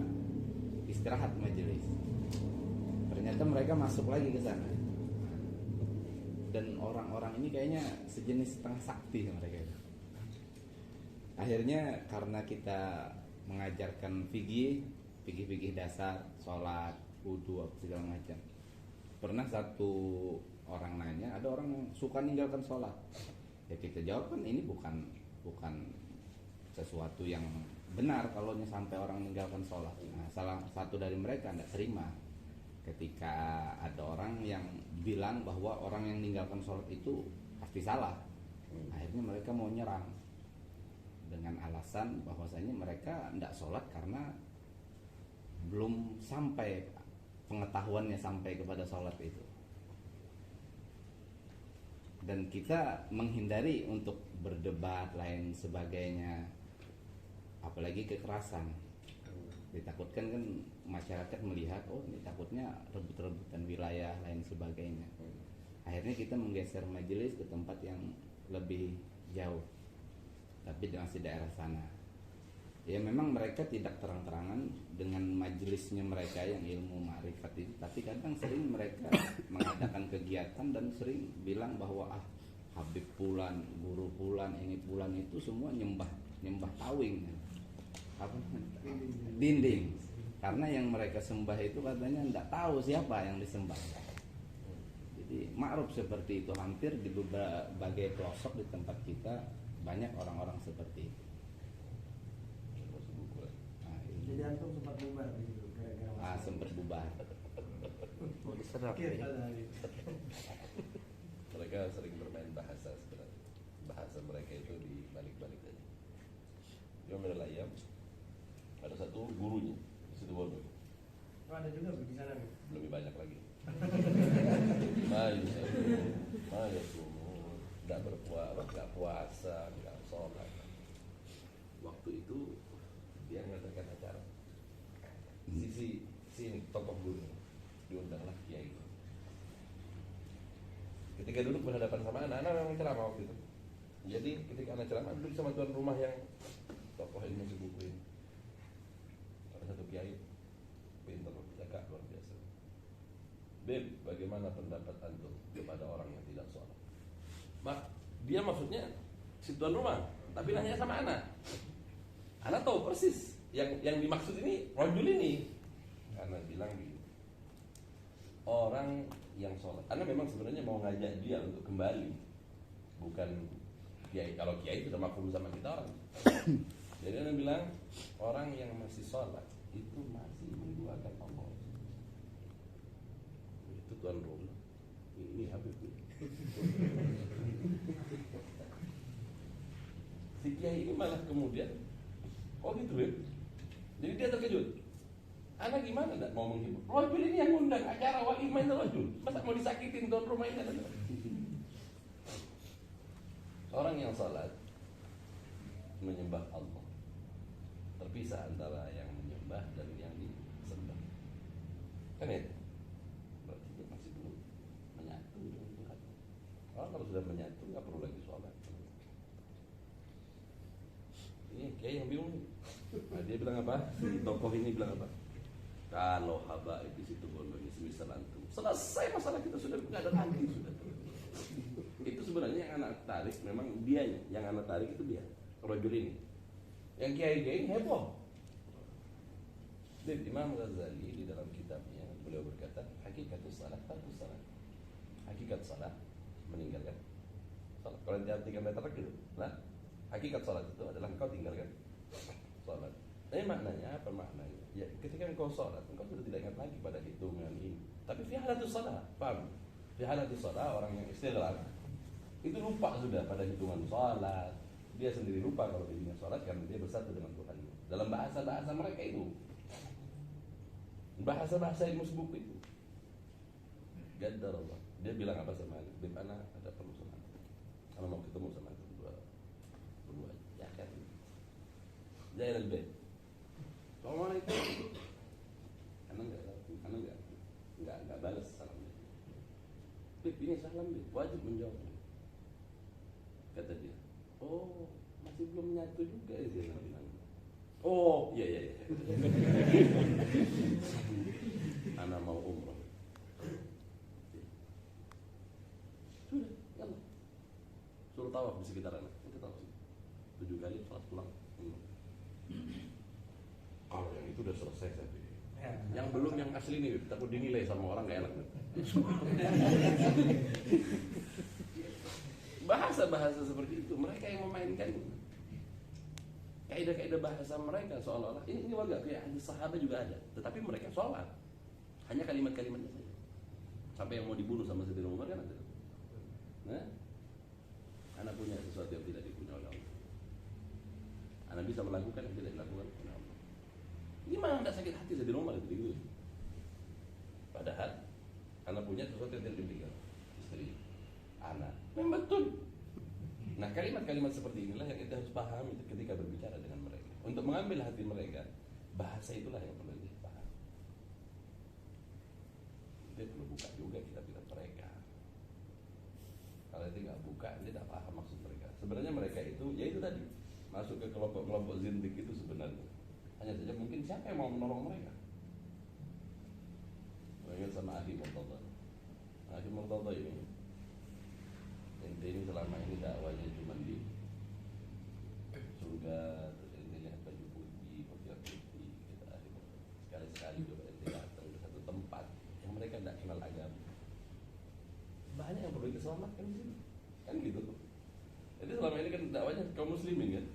istirahat majelis. Ternyata mereka masuk lagi ke sana. Dan orang-orang ini kayaknya sejenis setengah sakti mereka itu. Akhirnya karena kita mengajarkan fikih dasar, sholat, wudu, segala macam. Pernah satu orang nanya, ada orang yang suka ninggalkan sholat. Ya kita jawab kan ini bukan sesuatu yang benar kalau sampai orang meninggalkan sholat. Nah, salah satu dari mereka tidak terima ketika ada orang yang bilang bahwa orang yang meninggalkan sholat itu pasti salah. Akhirnya mereka mau nyerang dengan alasan bahwasanya mereka tidak sholat karena belum sampai pengetahuannya sampai kepada sholat itu. Dan kita menghindari untuk berdebat lain sebagainya, apalagi kekerasan. Ditakutkan kan masyarakat melihat, oh ini takutnya rebut-rebutan wilayah lain sebagainya. Akhirnya kita menggeser majelis ke tempat yang lebih jauh, tapi masih daerah sana. Ya memang mereka tidak terang-terangan dengan majelisnya mereka yang ilmu ma'rifat itu, tapi kadang sering mereka mengadakan kegiatan dan sering bilang bahwa Habib Pulan, Guru Pulan, ini Pulan itu semua nyembah tawing, apa dinding, karena yang mereka sembah itu katanya tidak tahu siapa yang disembah. Jadi ma'ruf seperti itu, hampir di berbagai pelosok di tempat kita banyak orang-orang seperti itu. Jadi antum sempat bubar di situ gara-gara Sempat bubar. Mau diserap Oke, ya. Mereka sering bermain bahasa sebenarnya. Bahasa mereka itu dibalik-balik aja. Yom Al-Ayyam ada satu gurunya di situ Bondo. Oh, ada juga di sana nih. Lebih banyak lagi. Tidak berpuasa, nggak puasa, nggak sholat. Waktu itu dia mengadakan acara. Sini tokoh guru diundanglah kiai. Ketika duduk berhadapan sama anak memang ceramah waktu itu. Jadi ketika anak ceramah duduk sama tuan rumah yang tokoh ilmu buku ini. Ada satu kiai pintar, cakap luar biasa. Beb, bagaimana pendapat antum kepada orang yang tidak sholat? Dia maksudnya si tuan rumah, tapi nanya sama anak. Anak tahu persis yang dimaksud ini rojul ini. Karena bilang gini, orang yang sholat, anak memang sebenarnya mau ngajak dia untuk kembali, bukan kiai. Kalau kiai sudah mafhum sama kita orang. Jadi anak bilang orang yang masih sholat itu masih menduakan Allah. Itu tuan rumah. Ini Habib. Si kiai ini malah kemudian, oh gitu ya. Jadi dia terkejut. Anak gimana enggak mau menghibur? Rojul ini yang ngundang acara walimah itu rojul. Masa mau disakitin tuan rumah ini? Orang yang salat menyembah Allah. Terpisah antara yang menyembah dan yang disembah. Kan ya? Berarti dia masih belum menyatu dengan Tuhan. Orang kalau sudah menyatu nggak perlu lagi sholat. Ini kiai yang bingung nih. Nah, dia bilang apa? Si tokoh ini bilang apa? Kalau habaib di situ Bondo ini semisal antum, selesai masalah kita, sudah nggak ada lagi sudah. Itu sebenarnya yang anak tarik, memang dianya, yang anak tarik itu dia, rojul ini. Yang kiai-kiai heboh. Dan Imam Ghazali di dalam kitabnya beliau berkata, hakikatus salat tarkus salat. Hakikat salat meninggalkan salat. Kalau diartikan letter gitu, nah hakikat salat itu adalah engkau tinggalkan salat. Tapi maknanya apa maknanya? Ya, ketika engkau sholat, engkau sudah tidak ingat lagi pada hitungan ini. Tapi fi halatus shalah, paham? Fi halatus shalah orang yang istighfar itu lupa sudah pada hitungan sholat. Dia sendiri lupa kalau dirinya sholat karena dia bersatu dengan Tuhan. Dalam bahasa-bahasa mereka itu, bahasa-bahasa ilmu buku itu, Gaddar Allah. Dia bilang apa sama anak? Bib anak ada perlu sama anak. Kalau mau ketemu sama anak berdua, ya kan? Jangan lebih. Kalau mana itu, karena nggak balas salamnya. Bib ini salam Bib, wajib menjawab. Kata dia, oh masih belum menyatu juga ya dia bilang. Oh iya. Anak mau umroh. Sudah, ya Allah. Suruh tawaf di sekitar anak. Kita tawaf 7 kali, salat pulang. Kalau yang itu udah selesai saya pikir. Yang belum yang asli nih, takut dinilai sama orang gak enak. Bahasa-bahasa seperti itu mereka yang memainkan kaidah-kaidah bahasa mereka seolah-olah ini warga kayak hadis sahabat juga ada, tetapi mereka sholat hanya kalimat-kalimatnya saja. Sampai yang mau dibunuh sama Sayyidina Umar kan ada. Nah, anak punya sesuatu yang tidak dipunya oleh Allah. Anak bisa melakukan yang tidak dilakukan oleh Allah. Gimana tidak sakit hati Sayyidina Umar itu gitu? Padahal anak punya sesuatu yang tidak dimiliki istri, anak. Memang betul. Nah, kalimat-kalimat seperti inilah yang kita harus pahami ketika berbicara dengan mereka. Untuk mengambil hati mereka, bahasa itulah yang perlu dipahami. Dia perlu buka juga kitab-kitab mereka. Kalau dia nggak buka, dia tidak paham maksud mereka. Sebenarnya mereka itu, ya itu tadi, masuk ke kelompok-kelompok zindik itu sebenarnya. Hanya saja mungkin siapa yang mau menolong mereka? Mereka sama Akhi Murtada. Akhi Murtada ini, ente ini selama ini dakwanya cuma di surga, terus ente lihat baju putih, pakaian putih, kita Akhi Murtada. Sekali-sekali coba ente datang ke satu tempat yang mereka tidak kenal agama. Banyak yang perlu diselamatkan di sini, kan gitu tuh. Jadi selama ini kan dakwanya kaum muslimin kan,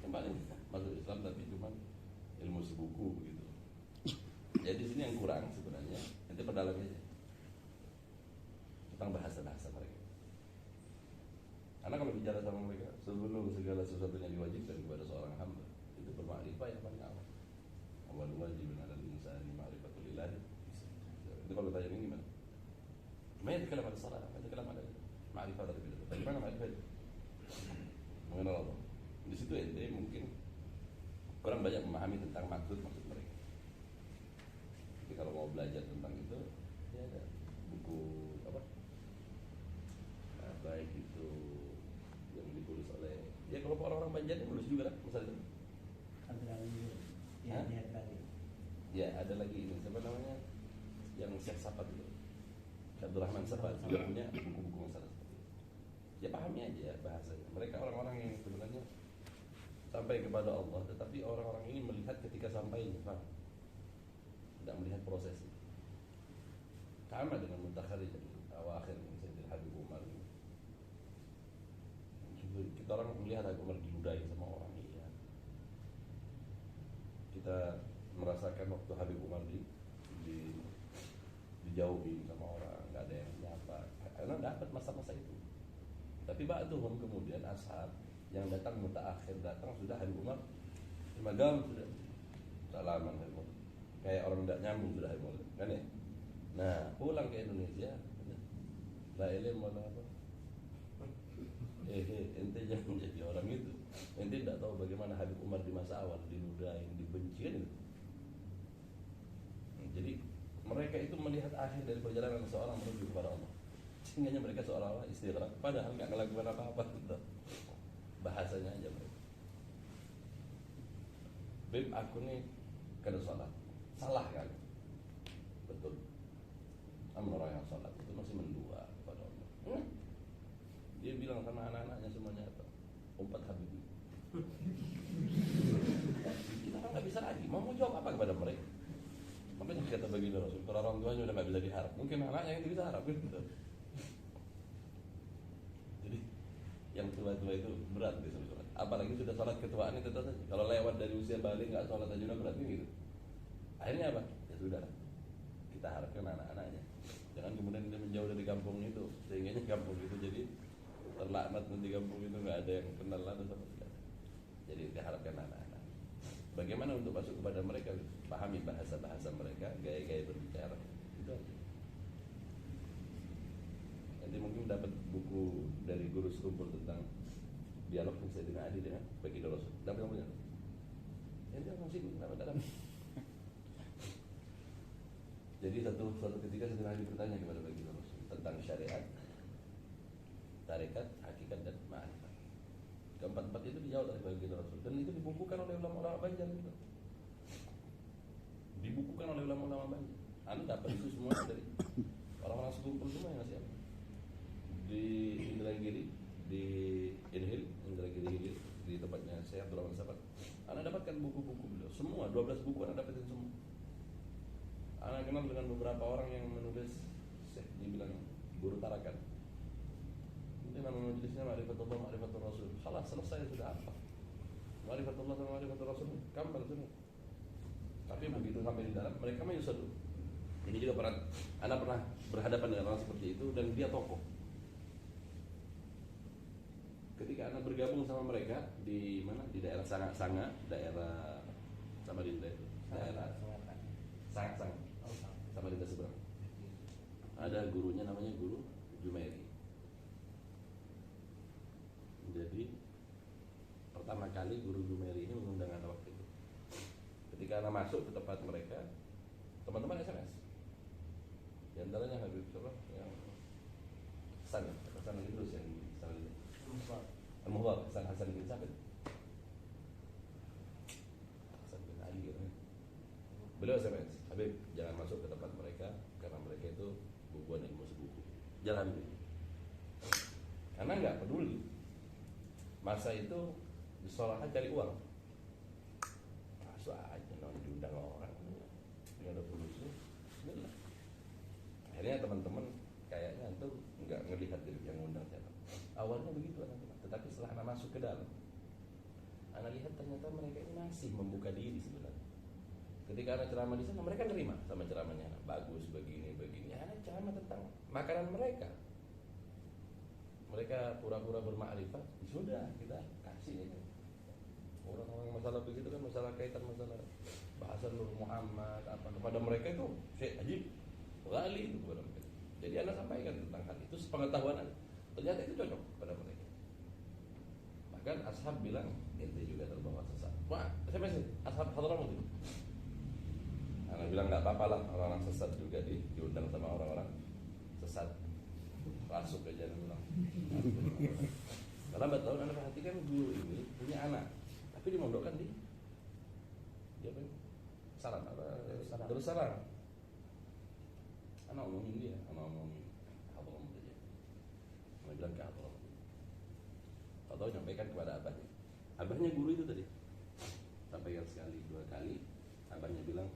yang paling masuk Islam tapi cuma ilmu sebuku begitu. Jadi di sini yang kurang sebenarnya, nanti perdalam aja tentang bahasa-bahasa mereka. Karena kalau bicara sama mereka, sebelum segala sesuatunya diwajibkan kepada seorang hamba, itu bermakrifah yang paling awal. Awal wajibun 'alal insani ma'rifatul ilahi. Itu kalau tanya ini gimana? Ma yatakalam 'ala shalah, ma yatakalam 'ala ma'rifah terlebih dahulu. Bagaimana ma'rifah itu? Mengenal Allah. Di situ ente mungkin kurang banyak memahami tentang maksud mereka. Jadi kalau mau belajar tentang itu, ya ada buku apa? Nah, baik itu yang ditulis oleh ya kalau orang-orang Banjar yang nulis juga kan masalah itu. Ya, dia tadi. Ya ada lagi ini siapa namanya yang Syekh Sapat itu, Syekh Abdurrahman Sapat juga punya buku-buku masalah seperti itu. Ya pahami aja bahasanya. Mereka orang-orang yang sebenarnya sampai kepada Allah, tetapi orang-orang ini melihat ketika sampainya, paham? Tidak melihat prosesnya. Sama dengan Muntakharij awakhir yang Sayyidil Habib Umar ini. Kita orang melihat Habib Umar diludahi sama orang, iya. Kita merasakan waktu Habib Umar dijauhi sama orang, nggak ada yang menyapa, karena dapat masa-masa itu. Tapi ba'duhum kemudian ashab yang datang mutaakhir datang sudah Habib Umar Magam sudah salaman Habib Umar, kayak orang tidak nyambung sudah Habib Umar kan ya. Nah pulang ke Indonesia la ilm wala apa, ente jangan jadi orang itu. Ente tidak tahu bagaimana Habib Umar di masa awal diludahin, dibenci kan itu. Jadi mereka itu melihat akhir dari perjalanan seorang menuju kepada Allah, sehingga mereka seolah-olah istirahat padahal nggak melakukan apa-apa gitu. Bahasanya aja mereka. Beb aku nih kada sholat, salah kan? Betul. Namun orang yang sholat itu masih mendua kepada Allah. Dia bilang sama anak-anaknya semuanya apa? Umpat Habib. Kita kan nggak bisa lagi. Mau jawab apa kepada mereka? Makanya kata baginda Rasul, kalau orang tuanya udah nggak bisa diharap, mungkin anaknya yang bisa harap gitu. Jadi yang tua-tua itu berat disuruh sholat. Apalagi sudah sholat ketuaan itu saja. Kalau lewat dari usia balik nggak sholat aja udah berat gitu. Akhirnya apa? Ya sudah, kita harapkan anak-anaknya jangan kemudian dia menjauh dari kampung itu, sehingga kampung itu jadi terlaknat, nanti kampung itu nggak ada yang kenal lagi sama sekali. Jadi kita harapkan anak-anak bagaimana untuk masuk kepada mereka, pahami bahasa-bahasa mereka, gaya-gaya berbicara, itu aja. Nanti mungkin dapat buku dari guru sekumpul tentang dialog Sayyidina Ali dengan Baginda Rasul. Dapat yang punya? Nanti orang sini dapat. Jadi satu ketika Sayyidina Ali bertanya kepada Baginda Rasul tentang syariat, tarekat, hakikat dan ma'rifat. Keempat-empat itu dijawab oleh Baginda Rasul dan itu dibukukan oleh ulama-ulama Banjar itu. Dibukukan oleh ulama-ulama Banjar. Anda dapat itu semua dari orang-orang sekumpul semua yang ngasih apa? Di Indragiri, di Inhil, Indragiri Hilir, di tempatnya saya Abdurrahman Sabat. Anda dapatkan buku-buku beliau, semua 12 buku Anda dapatin semua. Anda kenal dengan beberapa orang yang menulis, saya dibilang guru tarakan. Ini nama majelisnya Ma'rifatullah, Ma'rifatul Rasul. Salah, selesai sudah apa? Ma'rifatullah sama Ma'rifatul Rasul, kambal semua. Tapi begitu sampai di dalam, mereka mah yusadu. Ini juga Anda pernah berhadapan dengan orang seperti itu dan dia tokoh. Ketika Anda bergabung sama mereka di mana? Di daerah Sanga, daerah Samarinda itu, daerah Sanga, Samarinda seberang. Ada gurunya namanya Guru Jumairi. Jadi pertama kali Guru Jumairi ini mengundang Anda waktu itu. Ketika Anda masuk ke tempat mereka, teman-teman SMS. Di antaranya Habib siapa? Yang Hasan itu terus yang Al-Muhtar, Hasan bin Sabit. jalan ini. Karena nggak peduli. Masa itu disolahkan cari uang. Masuk aja diundang orang. Nggak ada solusi. Bismillah. Akhirnya teman-teman kayaknya itu nggak ngelihat yang undang siapa. Awalnya begitu anak-anak. Tetapi setelah anak masuk ke dalam, anak lihat ternyata mereka ini masih membuka diri sebenarnya. Ketika anak ceramah di sana, mereka terima sama ceramahnya. Bagus, begini. Anak ceramah tentang makanan mereka. Mereka pura-pura bermakrifat. Sudah, kita kasih ini. Orang-orang masalah begitu kan, masalah kaitan masalah bahasa Nur Muhammad apa kepada mereka itu Syekh Ajib Ghali itu kepada mereka. Jadi anak sampaikan tentang hal itu sepengetahuan anak. Ternyata itu cocok kepada mereka. Bahkan ashab bilang ente juga terbawa sesat. Wah, saya masih ashab Hadramaut itu. Anak bilang nggak apa-apa lah orang-orang sesat juga diundang sama orang-orang sesat. Masuk aja dan bilang. Karena lambat tahun anak perhatikan guru ini punya anak, tapi dimondokkan di dia apa? Saran apa? Darussalam. Anak umum dia, anak umum Hadramaut aja. Anak bilang ke Hadramaut. Atau nyampaikan kepada abahnya. Abahnya guru itu tadi. Sampaikan sekali, 2 kali. Abahnya bilang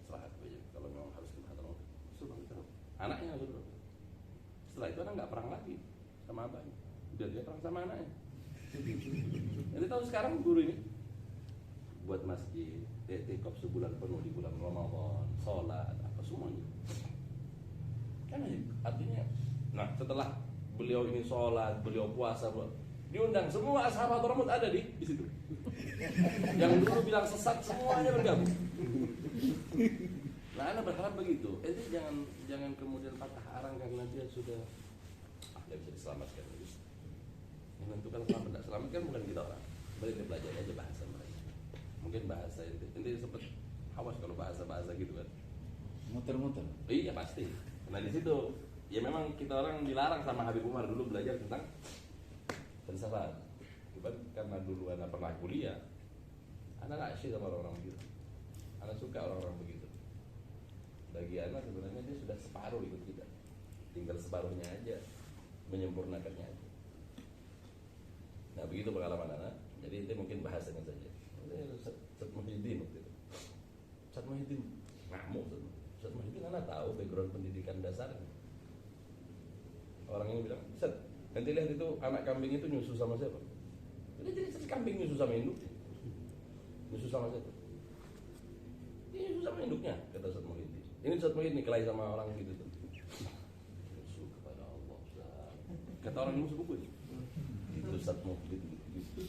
serahkan aja kalau memang harus ke Hadramaut. Suruh kita. Anaknya suruh. Setelah itu anak nggak perang lagi sama abahnya. Udah dia perang sama anaknya. Jadi tahu sekarang guru ini buat masjid, i'tikaf sebulan penuh di bulan Ramadan, sholat, apa semuanya. Kan artinya, nah setelah beliau ini sholat, beliau puasa, diundang semua ashab Hadramaut ada di situ. Yang dulu bilang sesat semuanya bergabung. Nah, anak berharap begitu. Itu jangan kemudian patah arang karena dia sudah dia bisa diselamatkan. Yang menentukan selamat tidak selamat kan bukan kita orang. Mereka belajar aja bahasa mereka. Mungkin bahasa ini sempat hawas kalau bahasa gitu kan. Muter-muter. Iya pasti. Nah di situ ya memang kita orang dilarang sama Habib Umar dulu belajar tentang filsafat. Cuman karena dulu anak pernah kuliah, anak nggak asyik sama orang-orang begitu. Anak suka orang-orang begitu. Bagi anak sebenarnya dia sudah separuh ikut kita, tinggal separuhnya aja, menyempurnakannya aja. Nah begitu pengalaman anak. Jadi itu mungkin bahasanya saja. Ustaz Muhyiddin waktu itu. Ustaz Muhyiddin ngamuk. Ustaz Muhyiddin anak tahu background pendidikan dasarnya. Orang ini bilang, Ustaz, nanti lihat itu anak kambing itu nyusu sama siapa? Jadi kambing nyusu sama induknya. Nyusu sama siapa? Ini nyusu sama induknya, kata Ustaz Muhyiddin. Ini Ustaz Muhyiddin nih kelahi sama orang gitu tuh. Nyusu kepada Allah. Kata orang yang nyusu buku ini. Itu Ustaz Muhyiddin gitu.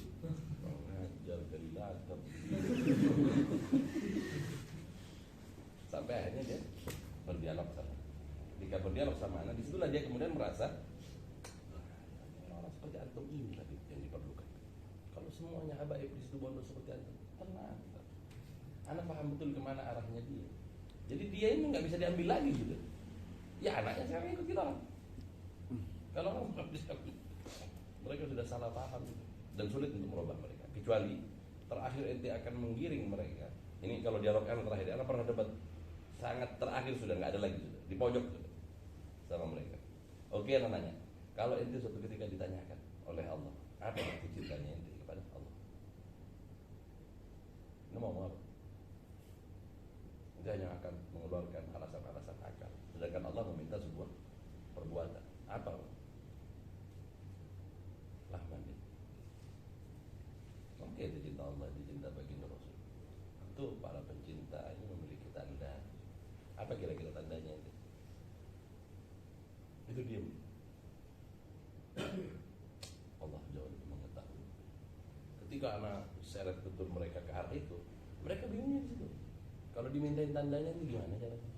Mengajar dari ladab. Sampai akhirnya dia berdialog sama. Ketika berdialog sama anak, disitulah dia kemudian merasa orang seperti antum ini tadi yang diperlukan. Kalau semuanya habaib di situ bondo seperti antum, tenang. Anak paham betul kemana arahnya dia. Jadi dia ini nggak bisa diambil lagi gitu. Ya anaknya sekarang ikut kita orang. Kalau orang nggak bisa, mereka sudah salah paham dan sulit untuk merubah mereka. Kecuali terakhir ente akan menggiring mereka. Ini kalau dialog anak terakhir, anak pernah debat sangat terakhir sudah nggak ada lagi sudah di pojok sudah sama mereka. Oke anak nanya, kalau ente suatu ketika ditanyakan oleh Allah apa arti cintanya ente kepada Allah, ente mau apa? Ente hanya akan mengeluarkan alasan-alasan akal. Sedangkan Allah meminta sebuah perbuatan. Apa? Rahman. Oke, itu cinta Allah, itu cinta baginda Rasul. Itu para pencinta ini memiliki tanda. Apa kira-kira tandanya itu? Itu diam. Allah jauh lebih mengetahui. Ketika anak seret betul mereka ke arah itu, mereka bingungnya di situ. Kalau dimintain tandanya itu gimana caranya?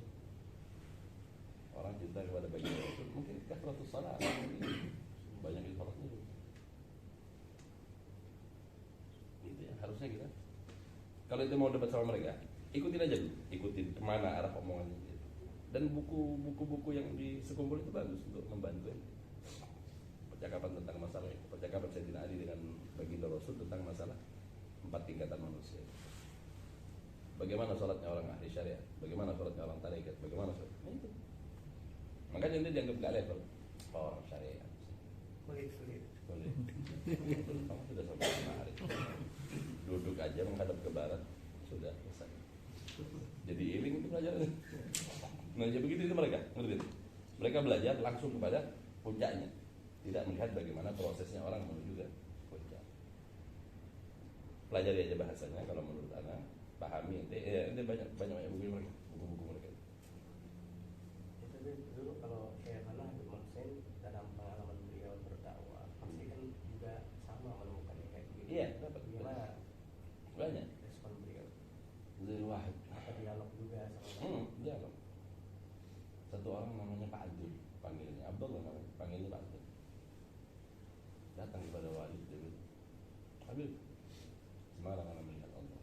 Orang cinta kepada baginda Rasul mungkin kasratus salat, banyak sholatnya itu. Gitu ya, harusnya kita. Kalau itu mau debat sama mereka, ikutin aja dulu, ikutin kemana arah omongannya. Dan buku-buku yang di sekumpul itu bagus untuk membantu. Percakapan tentang masalah, percakapan Sayyidina Ali dengan baginda Rasul tentang masalah 4 tingkatan manusia. Bagaimana sholatnya orang ahli syariat, bagaimana sholatnya orang tarekat, bagaimana sholat. Nah, itu. Makanya ini dianggap gak level. Oh, orang syariah. Sulit. Boleh. Kamu sudah sampai kemari. Duduk aja menghadap ke barat, sudah selesai. Jadi iring itu pelajaran. Nah, jadi begitu itu mereka, ngerti? Mereka belajar langsung kepada puncaknya, tidak melihat bagaimana prosesnya orang menuju ke puncak. Pelajari aja bahasanya kalau menurut Ana, pahami ente banyak buku mereka, buku-buku mereka. Tapi dulu kalau kayak mana Habib Hussein dalam pengalaman beliau berdakwah pasti kan juga sama menemukan yang kayak gitu. Iya, dapat. Gimana Banyak. respon beliau? Zul Wahid. Apa dialog juga sama Dialog. Satu orang namanya Pak Abdul, panggilnya Abdullah namanya, panggilnya Pak Abdul. Datang kepada Walid dia bilang, Habib, semalam anak melihat Allah.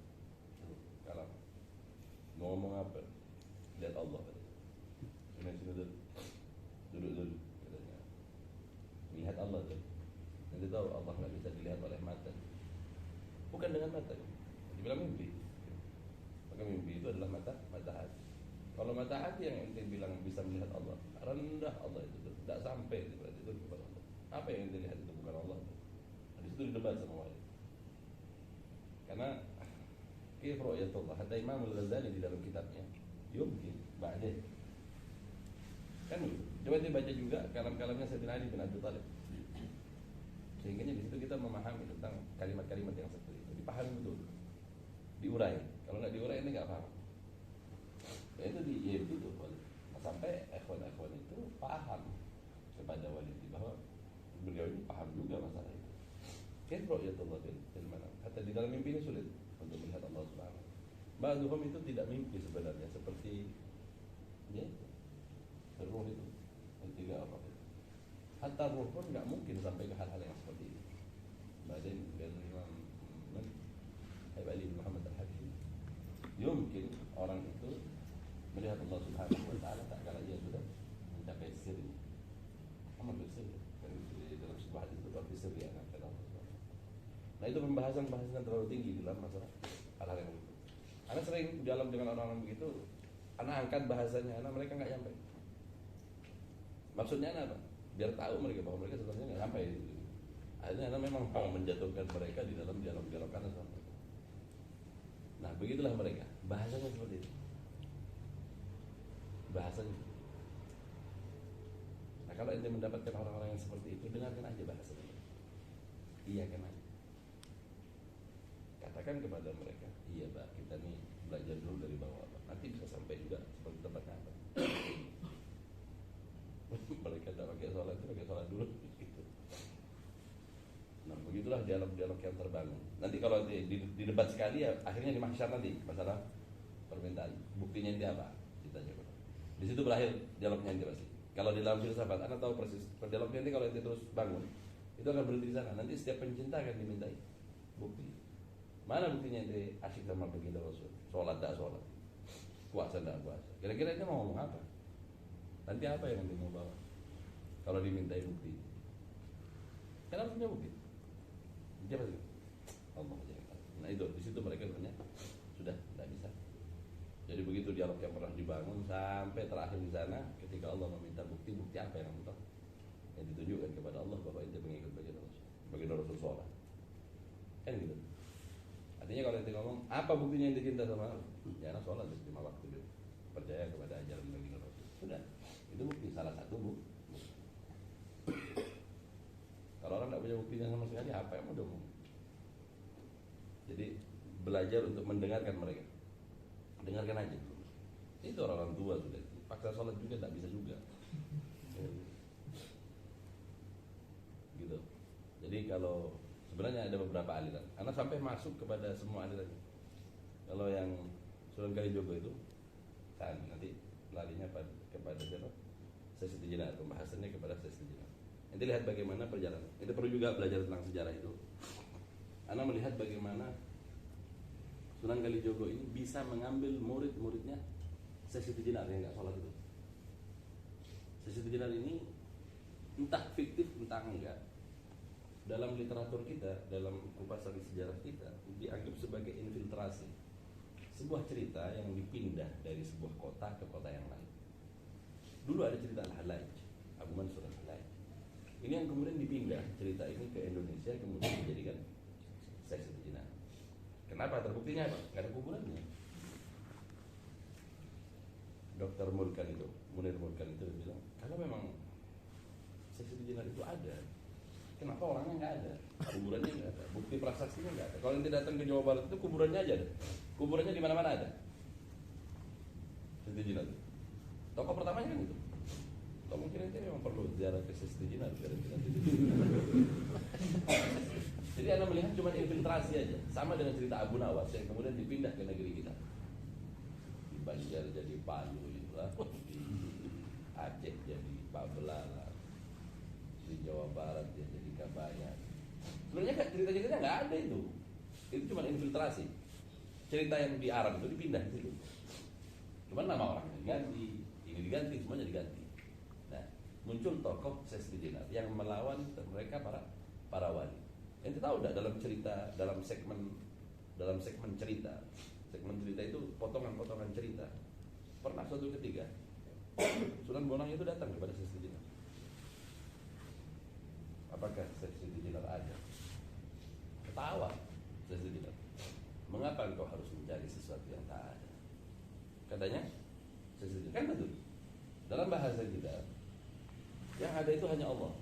Kalau mau ngomong apa? Lihat Allah. Sini dulu, duduk katanya. Melihat Allah tuh. Nanti tahu Allah nggak bisa dilihat oleh mata. Bukan dengan mata. Dibilang mimpi. Maka mimpi itu adalah mata hati. Kalau mata hati yang ente bilang bisa melihat Allah, rendah Allah itu tidak sampai itu kepada Allah. Apa yang ente lihat itu bukan Allah. Di situ didebat sama wali. Karena kayf ru'yatullah, hatta Imam Al-Ghazali di dalam kitabnya yumkin ba'dih. Kan gitu. Coba dibaca juga kalam-kalamnya Sayyidina Ali bin Abi Thalib. Sehingga di situ kita memahami tentang kalimat-kalimat yang seperti itu, dipahami betul, diurai. Kalau nggak diurai ini nggak paham. Ya itu itu tuh sampai ikhwan itu paham kepada Walid bahwa beliau ini paham juga masalah itu. Kan ru'yatullah fil manam. Kata di dalam mimpi ini sulit untuk melihat Allah Subhanahu. Ba'duhum itu tidak mimpi sebenarnya seperti ya ruh itu tidak apa itu. Hatta ruh pun nggak mungkin sampai ke hal-hal yang seperti itu. Badan dan Imam Habib Ali bin Muhammad Al-Hakim, mungkin orang itu melihat Allah Subhanahu wa taala tak kala ia sudah mencapai sirri. Amal bersir kan dalam sebuah hadis itu berarti sirri yang akan Allah Subhanahu. Nah itu pembahasan terlalu tinggi dalam masalah hal-hal yang begitu. Anak sering dialog dengan orang-orang begitu, anak angkat bahasanya, anak mereka nggak nyampe. Maksudnya apa? Biar tahu mereka bahwa mereka sebenarnya nggak sampai itu. Akhirnya anak memang mau menjatuhkan mereka di dalam dialog-dialog karena sama mereka. Nah begitulah mereka, bahasanya seperti itu. Bahasanya. Nah kalau ente mendapatkan orang-orang yang seperti itu, dengarkan aja bahasanya. Iya kan aja. Katakan kepada mereka, iya Pak, kita nih belajar dulu dari bawah Pak. Nanti bisa sampai juga seperti tempatnya apa. Mereka tidak pakai sholat dulu gitu. Nah begitulah dialog-dialog yang terbangun. Nanti kalau di debat sekali ya akhirnya di mahsyar nanti masalah permintaan. Buktinya ini apa? Kita coba. Di situ berakhir dialognya nanti pasti. Kalau di dalam filsafat, Anda tahu persis dialognya nanti kalau nanti terus bangun itu akan berhenti di sana. Nanti setiap pencinta akan dimintai bukti. Mana buktinya ente asyik sama baginda Rasul? Sholat tak sholat, puasa tak puasa. Kira-kira ente mau ngomong apa? Nanti apa yang ente mau bawa? Kalau dimintai bukti, kan harus punya bukti. Siapa sih? Allah aja. Nah itu di situ mereka sebenarnya sudah tidak bisa. Jadi begitu dialog yang pernah dibangun sampai terakhir di sana, ketika Allah meminta bukti apa yang entah yang ditunjukkan kepada Allah bahwa ente mengikut baginda Rasul sholat. Kan gitu. Artinya kalau ente ngomong apa buktinya ente cinta sama Allah? Ya anak sholat di 5 waktu gitu. Percaya kepada ajaran baginda Rasul. Sudah. Itu bukti, salah satu bukti. Kalau orang tidak punya buktinya sama sekali, apa yang mau ngomong? Jadi belajar untuk mendengarkan mereka. Dengarkan aja. Itu orang tua sudah. Paksa sholat juga tidak bisa juga. Gitu. Jadi kalau sebenarnya ada beberapa aliran. Anak sampai masuk kepada semua aliran. Kalau yang Sunan Kalijogo itu, nanti larinya kepada siapa? Sesi Jenar, pembahasannya kepada Sesi Jenar. Nanti lihat bagaimana perjalanan. Itu perlu juga belajar tentang sejarah itu. Anak melihat bagaimana Sunan Kalijogo ini bisa mengambil murid-muridnya Sesi Jenar yang nggak sholat itu. Sesi Jenar ini entah fiktif entah enggak, dalam literatur kita, dalam kupasan sejarah kita dianggap sebagai infiltrasi sebuah cerita yang dipindah dari sebuah kota ke kota yang lain. Dulu ada cerita Al-Halaj, Abu Mansur Al-Halaj. Ini yang kemudian dipindah cerita ini ke Indonesia, kemudian dijadikan seks zina. Kenapa? Terbuktinya apa? Nggak ada kuburannya. Dokter Mulkan itu, Munir Mulkan itu bilang, kalau memang seks zina itu ada, kenapa orangnya nggak ada? Kuburannya nggak ada, bukti prasaksinya nggak ada. Kalau nanti datang ke Jawa Barat itu kuburannya aja ada. Kuburannya di mana-mana ada. Seks zina itu. Tokoh pertamanya kan itu. Kalau mungkin itu memang perlu ziarah ke seks zina biar kita Jadi Anda melihat cuma infiltrasi aja. Sama dengan cerita Abu Nawas yang kemudian dipindah ke negeri kita. Di Banjar jadi Palu itulah, di Aceh jadi Pabelala, di Jawa Barat dia jadi Kabayan. Sebenarnya kan cerita-ceritanya nggak ada itu. Itu cuma infiltrasi. Cerita yang di Arab itu dipindah ke situ. Cuma nama orangnya diganti, ini diganti, semuanya diganti. Nah, muncul tokoh sesdijinar yang melawan mereka para wali. Ente tahu enggak dalam cerita, dalam segmen cerita itu potongan-potongan cerita. Pernah suatu ketika Sunan Bonang itu datang kepada Sesdijinar. Apakah Sesdijinar ada? Ketawa Sesdijinar. Mengapa engkau harus mencari sesuatu yang tak ada? Katanya Sesdijinar, kan betul. Dalam bahasa kita yang ada itu hanya Allah.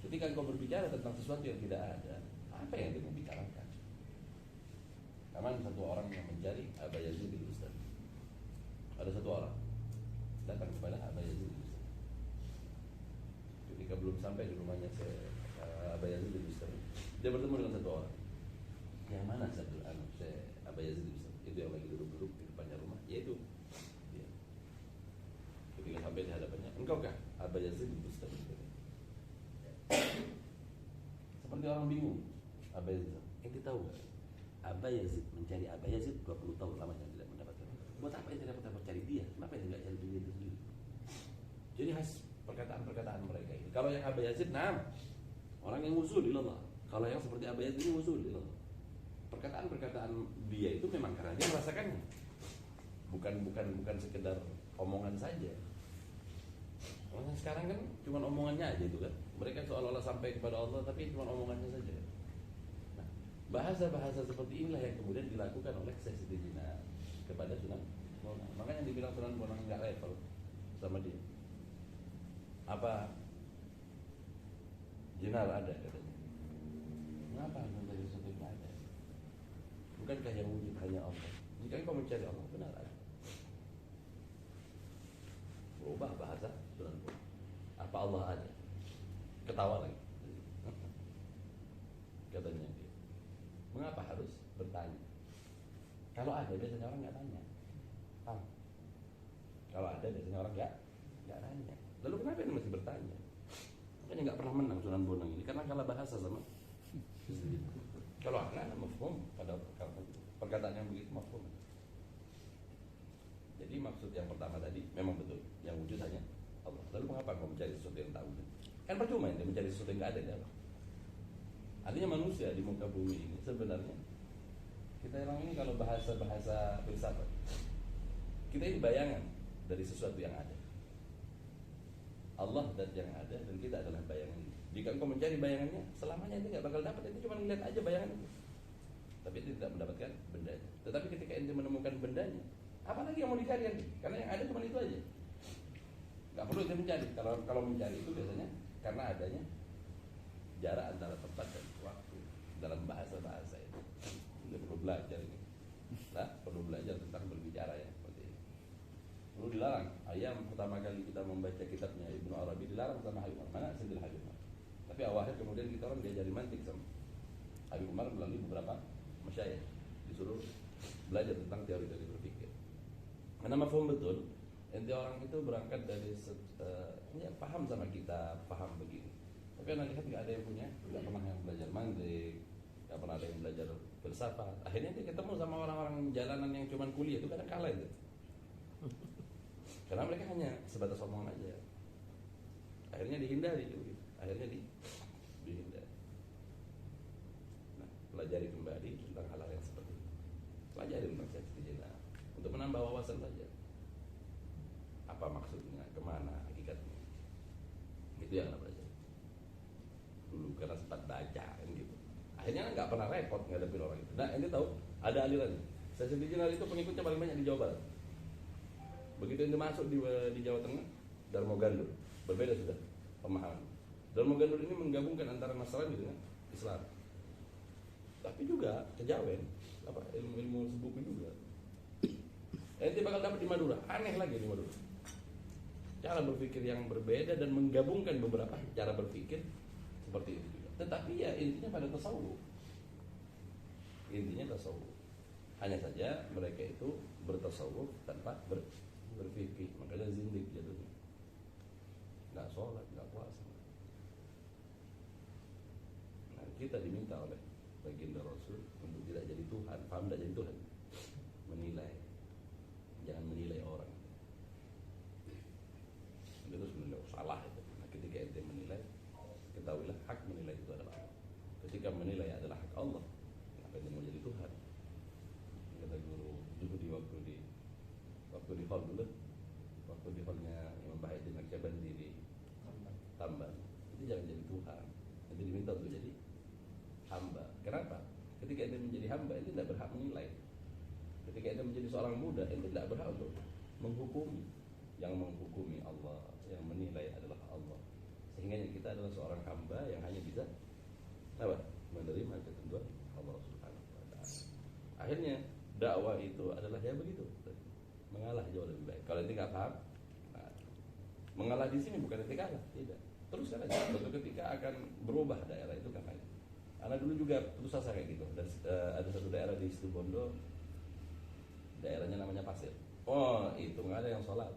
Ketika engkau berbicara tentang sesuatu yang tidak ada, apa yang engkau bicarakan? Kaman satu orang yang mencari Aba Yazid al-Bustami. Ada satu orang datang kepada Aba Yazid al-Bustami. Ketika belum sampai di rumahnya Aba Yazid al-Bustami, dia bertemu dengan satu orang. Yang mana satu Aba Yazid al-Bustami? Itu yang lagi duduk-duduk di depannya rumah, yaitu dia. Ketika sampai di hadapannya, engkaukah Aba Yazid al-Bustami? Seperti orang bingung. Aba Yazid, ente tahu gak? Aba Yazid mencari Aba Yazid 20 tahun lamanya tidak mendapatkan. Buat apa ente dapat cari dia? Kenapa ente nggak cari diri itu sendiri? Jadi khas perkataan-perkataan mereka ini. Kalau yang Aba Yazid, orang yang usul ilallah. Kalau yang seperti Aba Yazid ini usul ilallah. Perkataan-perkataan dia itu memang karena dia merasakannya. Bukan sekedar omongan saja. Orang sekarang kan cuma omongannya aja itu kan. Mereka seolah-olah sampai kepada Allah tapi cuma omongannya saja. Nah, bahasa-bahasa seperti inilah yang kemudian dilakukan oleh Sesdijinar kepada Sunan Bonang. Makanya dibilang Sunan Bonang nggak level sama dia. Apa Jinar ada katanya. Mengapa mencari sesuatu yang ada? Bukankah yang wujud hanya Allah? Jika kau mencari Allah benar ada. Berubah bahasa Sunan Bonang. Apa Allah ada? Ketawa lagi. Katanya dia. Mengapa harus bertanya? Kalau ada biasanya orang nggak tanya. Paham? Kalau ada biasanya orang nggak tanya. Lalu kenapa ini masih bertanya? Makanya nggak pernah menang Sunan Bonang ini karena kalah bahasa sama. Kalau anak mafhum pada perkataan yang begitu mafhum. Jadi maksud yang pertama tadi memang betul, yang wujud hanya Allah. Lalu mengapa kau mencari sesuatu yang tak wujud? Kan percuma dia mencari sesuatu yang nggak ada kan? Artinya manusia di muka bumi ini sebenarnya kita orang ini kalau bahasa filsafat, kita ini bayangan dari sesuatu yang ada. Allah dan yang ada dan kita adalah bayangan. Jika engkau mencari bayangannya, selamanya itu nggak bakal dapat. Itu cuma ngeliat aja bayangan itu, tapi itu tidak mendapatkan bendanya. Tetapi ketika ente menemukan bendanya, apalagi yang mau dicari kan? Karena yang ada cuma itu aja. Nggak perlu ente mencari. Kalau mencari itu biasanya karena adanya jarak antara tempat dan waktu dalam bahasa-bahasa itu. Kita perlu belajar ini. Perlu belajar tentang berbicara ya seperti ini. Perlu dilarang. Ayam pertama kali kita membaca kitabnya Ibnu Arabi dilarang sama Habib Umar. Mana sendiri Habib Umar? Tapi awalnya kemudian kita orang diajari mantik sama Habib Umar melalui beberapa masyayikh, disuruh belajar tentang teori-teori berpikir. Karena mafhum betul, ente orang itu berangkat dari paham sama kita, paham begini. Tapi anda lihat nggak ada yang punya, nggak pernah yang belajar mantik, nggak pernah ada yang belajar filsafat. Akhirnya dia ketemu sama orang-orang jalanan yang cuma kuliah itu kadang kalah itu. Karena mereka hanya sebatas omongan aja. Akhirnya dihindari gitu. Akhirnya dihindari. Nah, pelajari kembali tentang hal-hal yang seperti itu. Pelajari tentang Sesdijinar untuk menambah wawasan saja. Apa maksudnya, kemana karena sempat baca kan gitu. Akhirnya nggak pernah repot ngadepin orang itu. Nah, ente tahu ada aliran. Sesi digital itu pengikutnya paling banyak di Jawa Barat. Begitu ente masuk di Jawa Tengah, Darmo Gandul berbeda sudah pemahaman. Darmo Gandul ini menggabungkan antara Nasrani dengan Islam. Tapi juga kejawen, apa ilmu-ilmu sebuku juga. Ente bakal dapat di Madura, aneh lagi di Madura. Cara berpikir yang berbeda dan menggabungkan beberapa cara berpikir seperti itu juga. Tetapi ya intinya pada tasawuf. Intinya tasawuf. Hanya saja mereka itu bertasawuf tanpa berfikih, makanya zindik jatuhnya. Nggak sholat, nggak puasa. Nah, kita diminta oleh baginda Rasul untuk tidak jadi Tuhan, paham tidak jadi Tuhan? Menilai, jangan menilai orang. Itu sebenarnya salah itu. Nah, ketika ente menilai, ketahuilah hak menilai itu adalah Allah. Ketika menilai adalah hak Allah, kenapa ente mau jadi Tuhan? Kata guru dulu di waktu di hall dulu, waktu di hallnya Imam Bahaidin Naqsyabandi di Tamban, itu jangan jadi Tuhan. Ente diminta untuk jadi hamba. Kenapa? Ketika ente menjadi hamba, ente tidak berhak menilai. Ketika ente menjadi seorang muda, ente tidak berhak untuk menghukumi. Yang menghukumi Allah, yang menilai adalah Allah. Sehingga kita adalah seorang hamba yang hanya bisa apa? Menerima ketentuan Allah Subhanahu wa taala. Akhirnya dakwah itu adalah ya begitu. Mengalah jauh lebih baik. Kalau ente nggak paham, nah, mengalah di sini bukan ente kalah, tidak. Teruskan aja. Suatu ketika akan berubah daerah itu kan aja. Anak dulu juga putus asa kayak gitu. Dan ada satu daerah di Situbondo, daerahnya namanya Pasir. Oh, itu nggak ada yang sholat,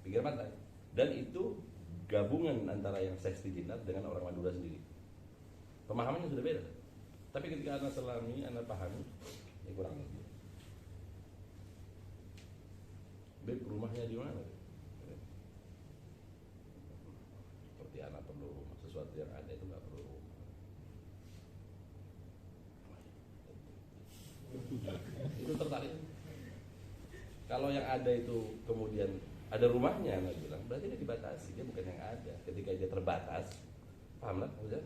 pinggir pantai. Dan itu gabungan antara yang seks jinat dengan orang Madura sendiri. Pemahamannya sudah beda. Tapi ketika anak selami, anak pahami, ya kurang lebih. Beb, rumahnya di mana? Seperti anak perlu rumah, sesuatu yang ada itu nggak perlu rumah. Itu tertarik. Kalau yang ada itu kemudian ada rumahnya, anak bilang, berarti dia dibatasi, dia bukan yang ada. Ketika dia terbatas, paham lah, maksudnya?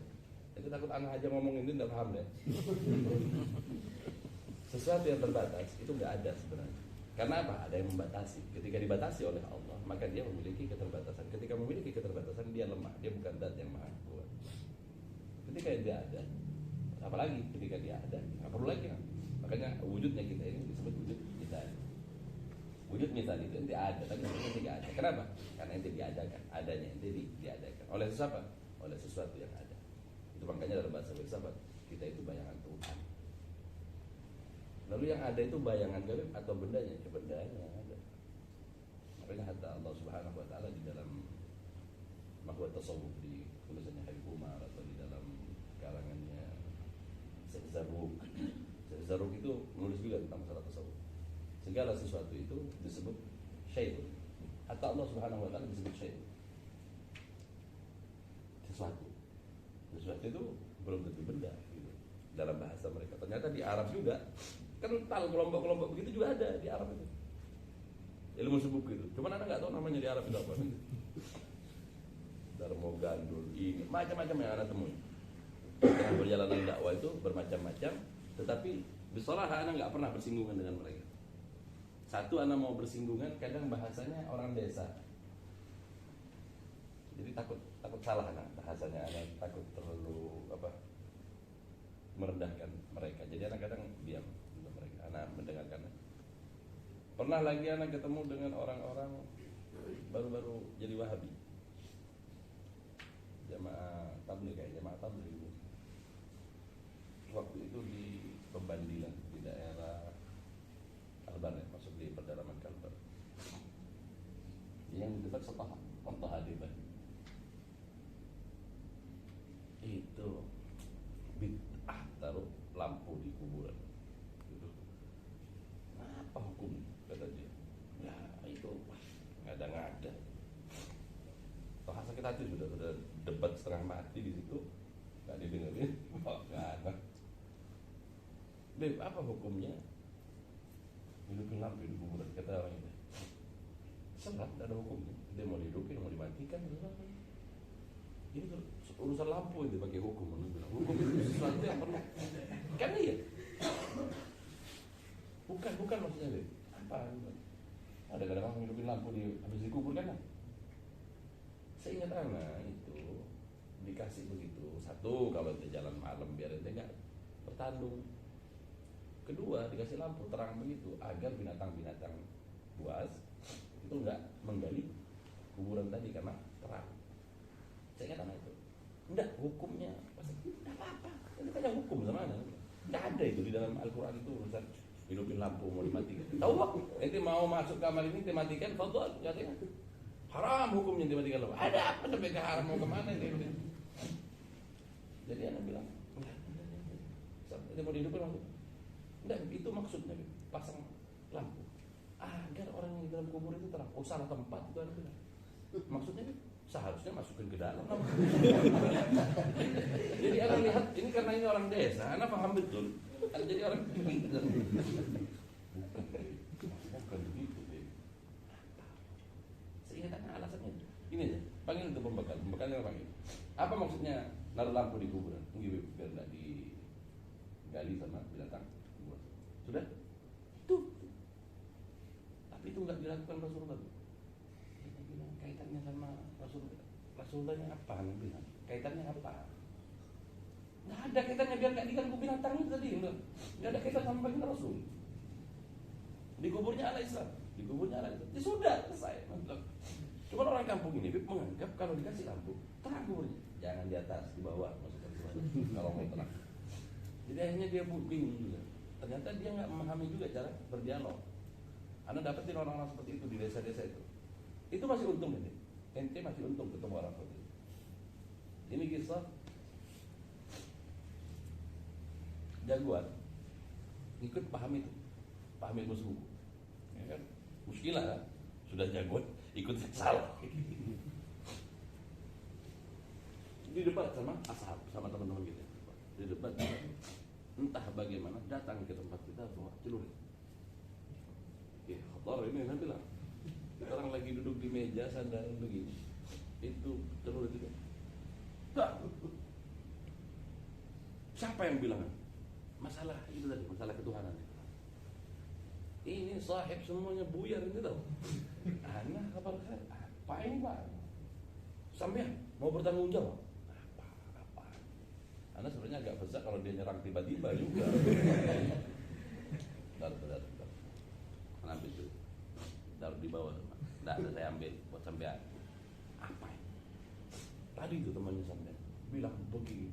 Itu takut anak aja ngomong ini tidak paham deh. Sesuatu yang terbatas itu nggak ada sebenarnya. Karena apa? Ada yang membatasi. Ketika dibatasi oleh Allah, maka dia memiliki keterbatasan. Ketika memiliki keterbatasan, dia lemah. Dia bukan zat yang maha kuat. Ketika dia ada, apalagi ketika dia ada, nggak perlu lagi kan? Makanya wujudnya kita ini disebut wujud kita. Wujud misal itu ente ada, tapi ente tidak ada. Kenapa? Karena ente diadakan. Adanya ente diadakan. Oleh siapa? Oleh sesuatu yang ada. Itu makanya dalam bahasa filsafat kita itu bayangan Tuhan. Lalu yang ada itu bayangan gaib atau bendanya? Ya, bendanya ada. Makanya hatta Allah Subhanahu wa taala di dalam Mahwa Tasawuf di tulisannya Habib Umar atau di dalam karangannya Syekh Zarruq. Syekh Zarruq itu menulis juga tentang masalah tasawuf. Segala sesuatu itu disebut syai'un. Hatta Allah Subhanahu wa taala disebut syai'un. Sesuatu itu belum tentu benda gitu. Dalam bahasa mereka. Ternyata di Arab juga kental kelompok-kelompok begitu juga ada di Arab itu. Ilmu sebuku itu. Cuman Anda nggak tahu namanya di Arab itu apa. Darmo Gandul ini macam-macam yang Anda temui. Dalam perjalanan dakwah itu bermacam-macam, tetapi bisaraha Anda nggak pernah bersinggungan dengan mereka. Satu Anda mau bersinggungan, kadang bahasanya orang desa. Jadi takut salah Anda bahasanya, Anda takut terlalu merendahkan mereka. Jadi Anda kadang diam. Anak mendengarkan. Pernah lagi anak ketemu dengan orang-orang baru-baru jadi Wahabi, jamaah tabligh kayak jamaah tabligh. Waktu itu di Pembandilan di daerah Albanet, masuk di pedalaman Kalbar. Yang di dekat Toha Hadiban. Itu bid'ah taruh lampu di kuburan. Apa hukum kata dia? Ya itu ngada-ngada. Toh sakit hati sudah debat setengah mati di situ, nggak didengerin. Nggak ada. Beb, apa hukumnya? Hidupin lampu di kuburan kata orang ini. Serah, tidak ada hukumnya. Dia mau dihidupin, mau dimatikan, ini urusan lampu itu pakai hukum. Hukum itu sesuatu yang perlu. Kan iya. Bukan maksudnya deh. Apa? Ada kadang-kadang ngidupin lampu habis dikubur kan? Seingat anak itu dikasih begitu. Satu, kalau dia jalan malam biar dia nggak bertandung. Kedua, dikasih lampu terang begitu agar binatang-binatang buas itu nggak menggali kuburan tadi karena terang. Saya ingat anak itu. Enggak, hukumnya enggak apa-apa. Itu kayak hukum sama anak. Enggak ada itu di dalam Al-Quran itu urusan hidupin lampu mau dimatikan. Tahu pak? Ente mau masuk kamar ini dimatikan, fadhol katanya. Haram hukumnya dimatikan lampu. Ada apa sampai ke haram mau kemana ini? Jadi anak bilang, dia mau dihidupin lampu. Enggak, itu maksudnya pasang lampu agar orang yang di dalam kubur itu terang. Oh salah tempat itu anak bilang. Maksudnya seharusnya masukin ke dalam. Jadi anak lihat ini karena ini orang desa, anak paham betul. Jadi orang bukan begitu deh. Seingat anak alasannya ini aja. Panggil untuk pembekalnya panggil. Apa maksudnya naruh lampu di kuburan? Biar tidak digali sama binatang. Sudah? Itu. Tapi itu nggak dilakukan Rasulullah. Dia bilang kaitannya sama Rasulullahnya apa? Dia bilang kaitannya apa? Nggak ada kaitannya biar nggak diganggu binatang itu tadi. Nggak ada kaitan sama baginda Rasul. Di kuburnya ala Islam. Di kuburnya ala Islam. Ya sudah selesai. Cuma orang kampung ini menganggap kalau dikasih lampu terang kuburnya. Jangan di atas, di bawah maksudnya kalau mau terang. Jadi akhirnya dia bingung juga. Ternyata dia nggak memahami juga cara berdialog. Anda dapetin orang-orang seperti itu di desa-desa itu. Itu masih untung ini. Ente masih untung ketemu orang seperti itu. Ini kisah jagoan ikut paham itu, paham ilmu suku. Ya kan? Muskilah kan? Sudah jagoan ikut salah. Di debat sama ashab, sama teman-teman kita. Di debat entah bagaimana datang ke tempat kita bawa celurit. Ya, kotor ini nanti lah. Orang lagi duduk di meja sandaran begini, itu celurit itu. Siapa yang bilang? Masalah itu tadi, masalah ketuhanan. Ini sahib semuanya buyar ini tahu. Anak kabar apa ini pak? Sampai mau bertanggung jawab? Apa? Anak sebenarnya agak besar kalau dia nyerang tiba-tiba juga. Bentar. Ambil itu, taruh di bawah. Nggak ada saya ambil buat sampean. Apa ini? Tadi itu temannya sampean bilang begini.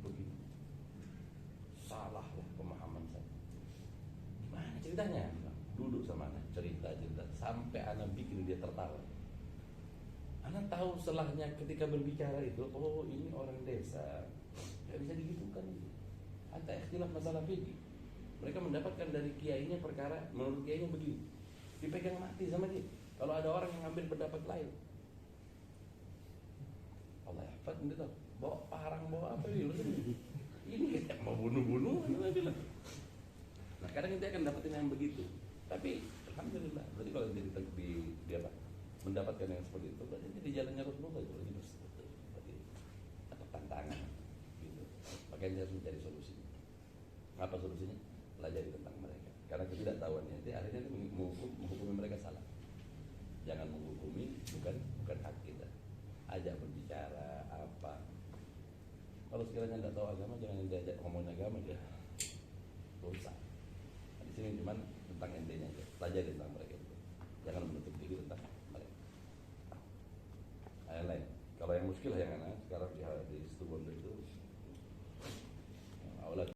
Salah lah pemahaman saya. Gimana ceritanya? Duduk sama anak cerita sampai anak bikin dia tertawa. Anak tahu setelahnya ketika berbicara itu, oh ini orang desa, nggak bisa digitukan. Ada ikhtilaf masalah fikih. Mereka mendapatkan dari kiainya perkara menurut kiainya begini, dipegang mati sama dia. Kalau ada orang yang ngambil pendapat lain, Allah hafad gitu, bawa parang bawa apa ini? Ini kita mau bunuh-bunuh, bilang. Nah kadang kita akan dapetin yang begitu. Tapi alhamdulillah, berarti kalau dia mendapatkan yang seperti itu, berarti di jalannya Rasulullah itu berarti ada tantangan, gitu. Makanya harus mencari solusi. Apa solusinya? Pelajari tentang mereka. Karena ketidaktahuannya itu akhirnya menghukumi mereka salah. Jangan menghukumi, bukan hak kita. Ajak berbicara apa. Kalau sekiranya tidak tahu agama, jangan diajak ngomongin agama dia dosa. Nah, di sini cuma tentang intinya aja, pelajari tentang mereka itu. Jangan menutup diri tentang mereka. Yang lain, kalau yang muskilah yang anak sekarang di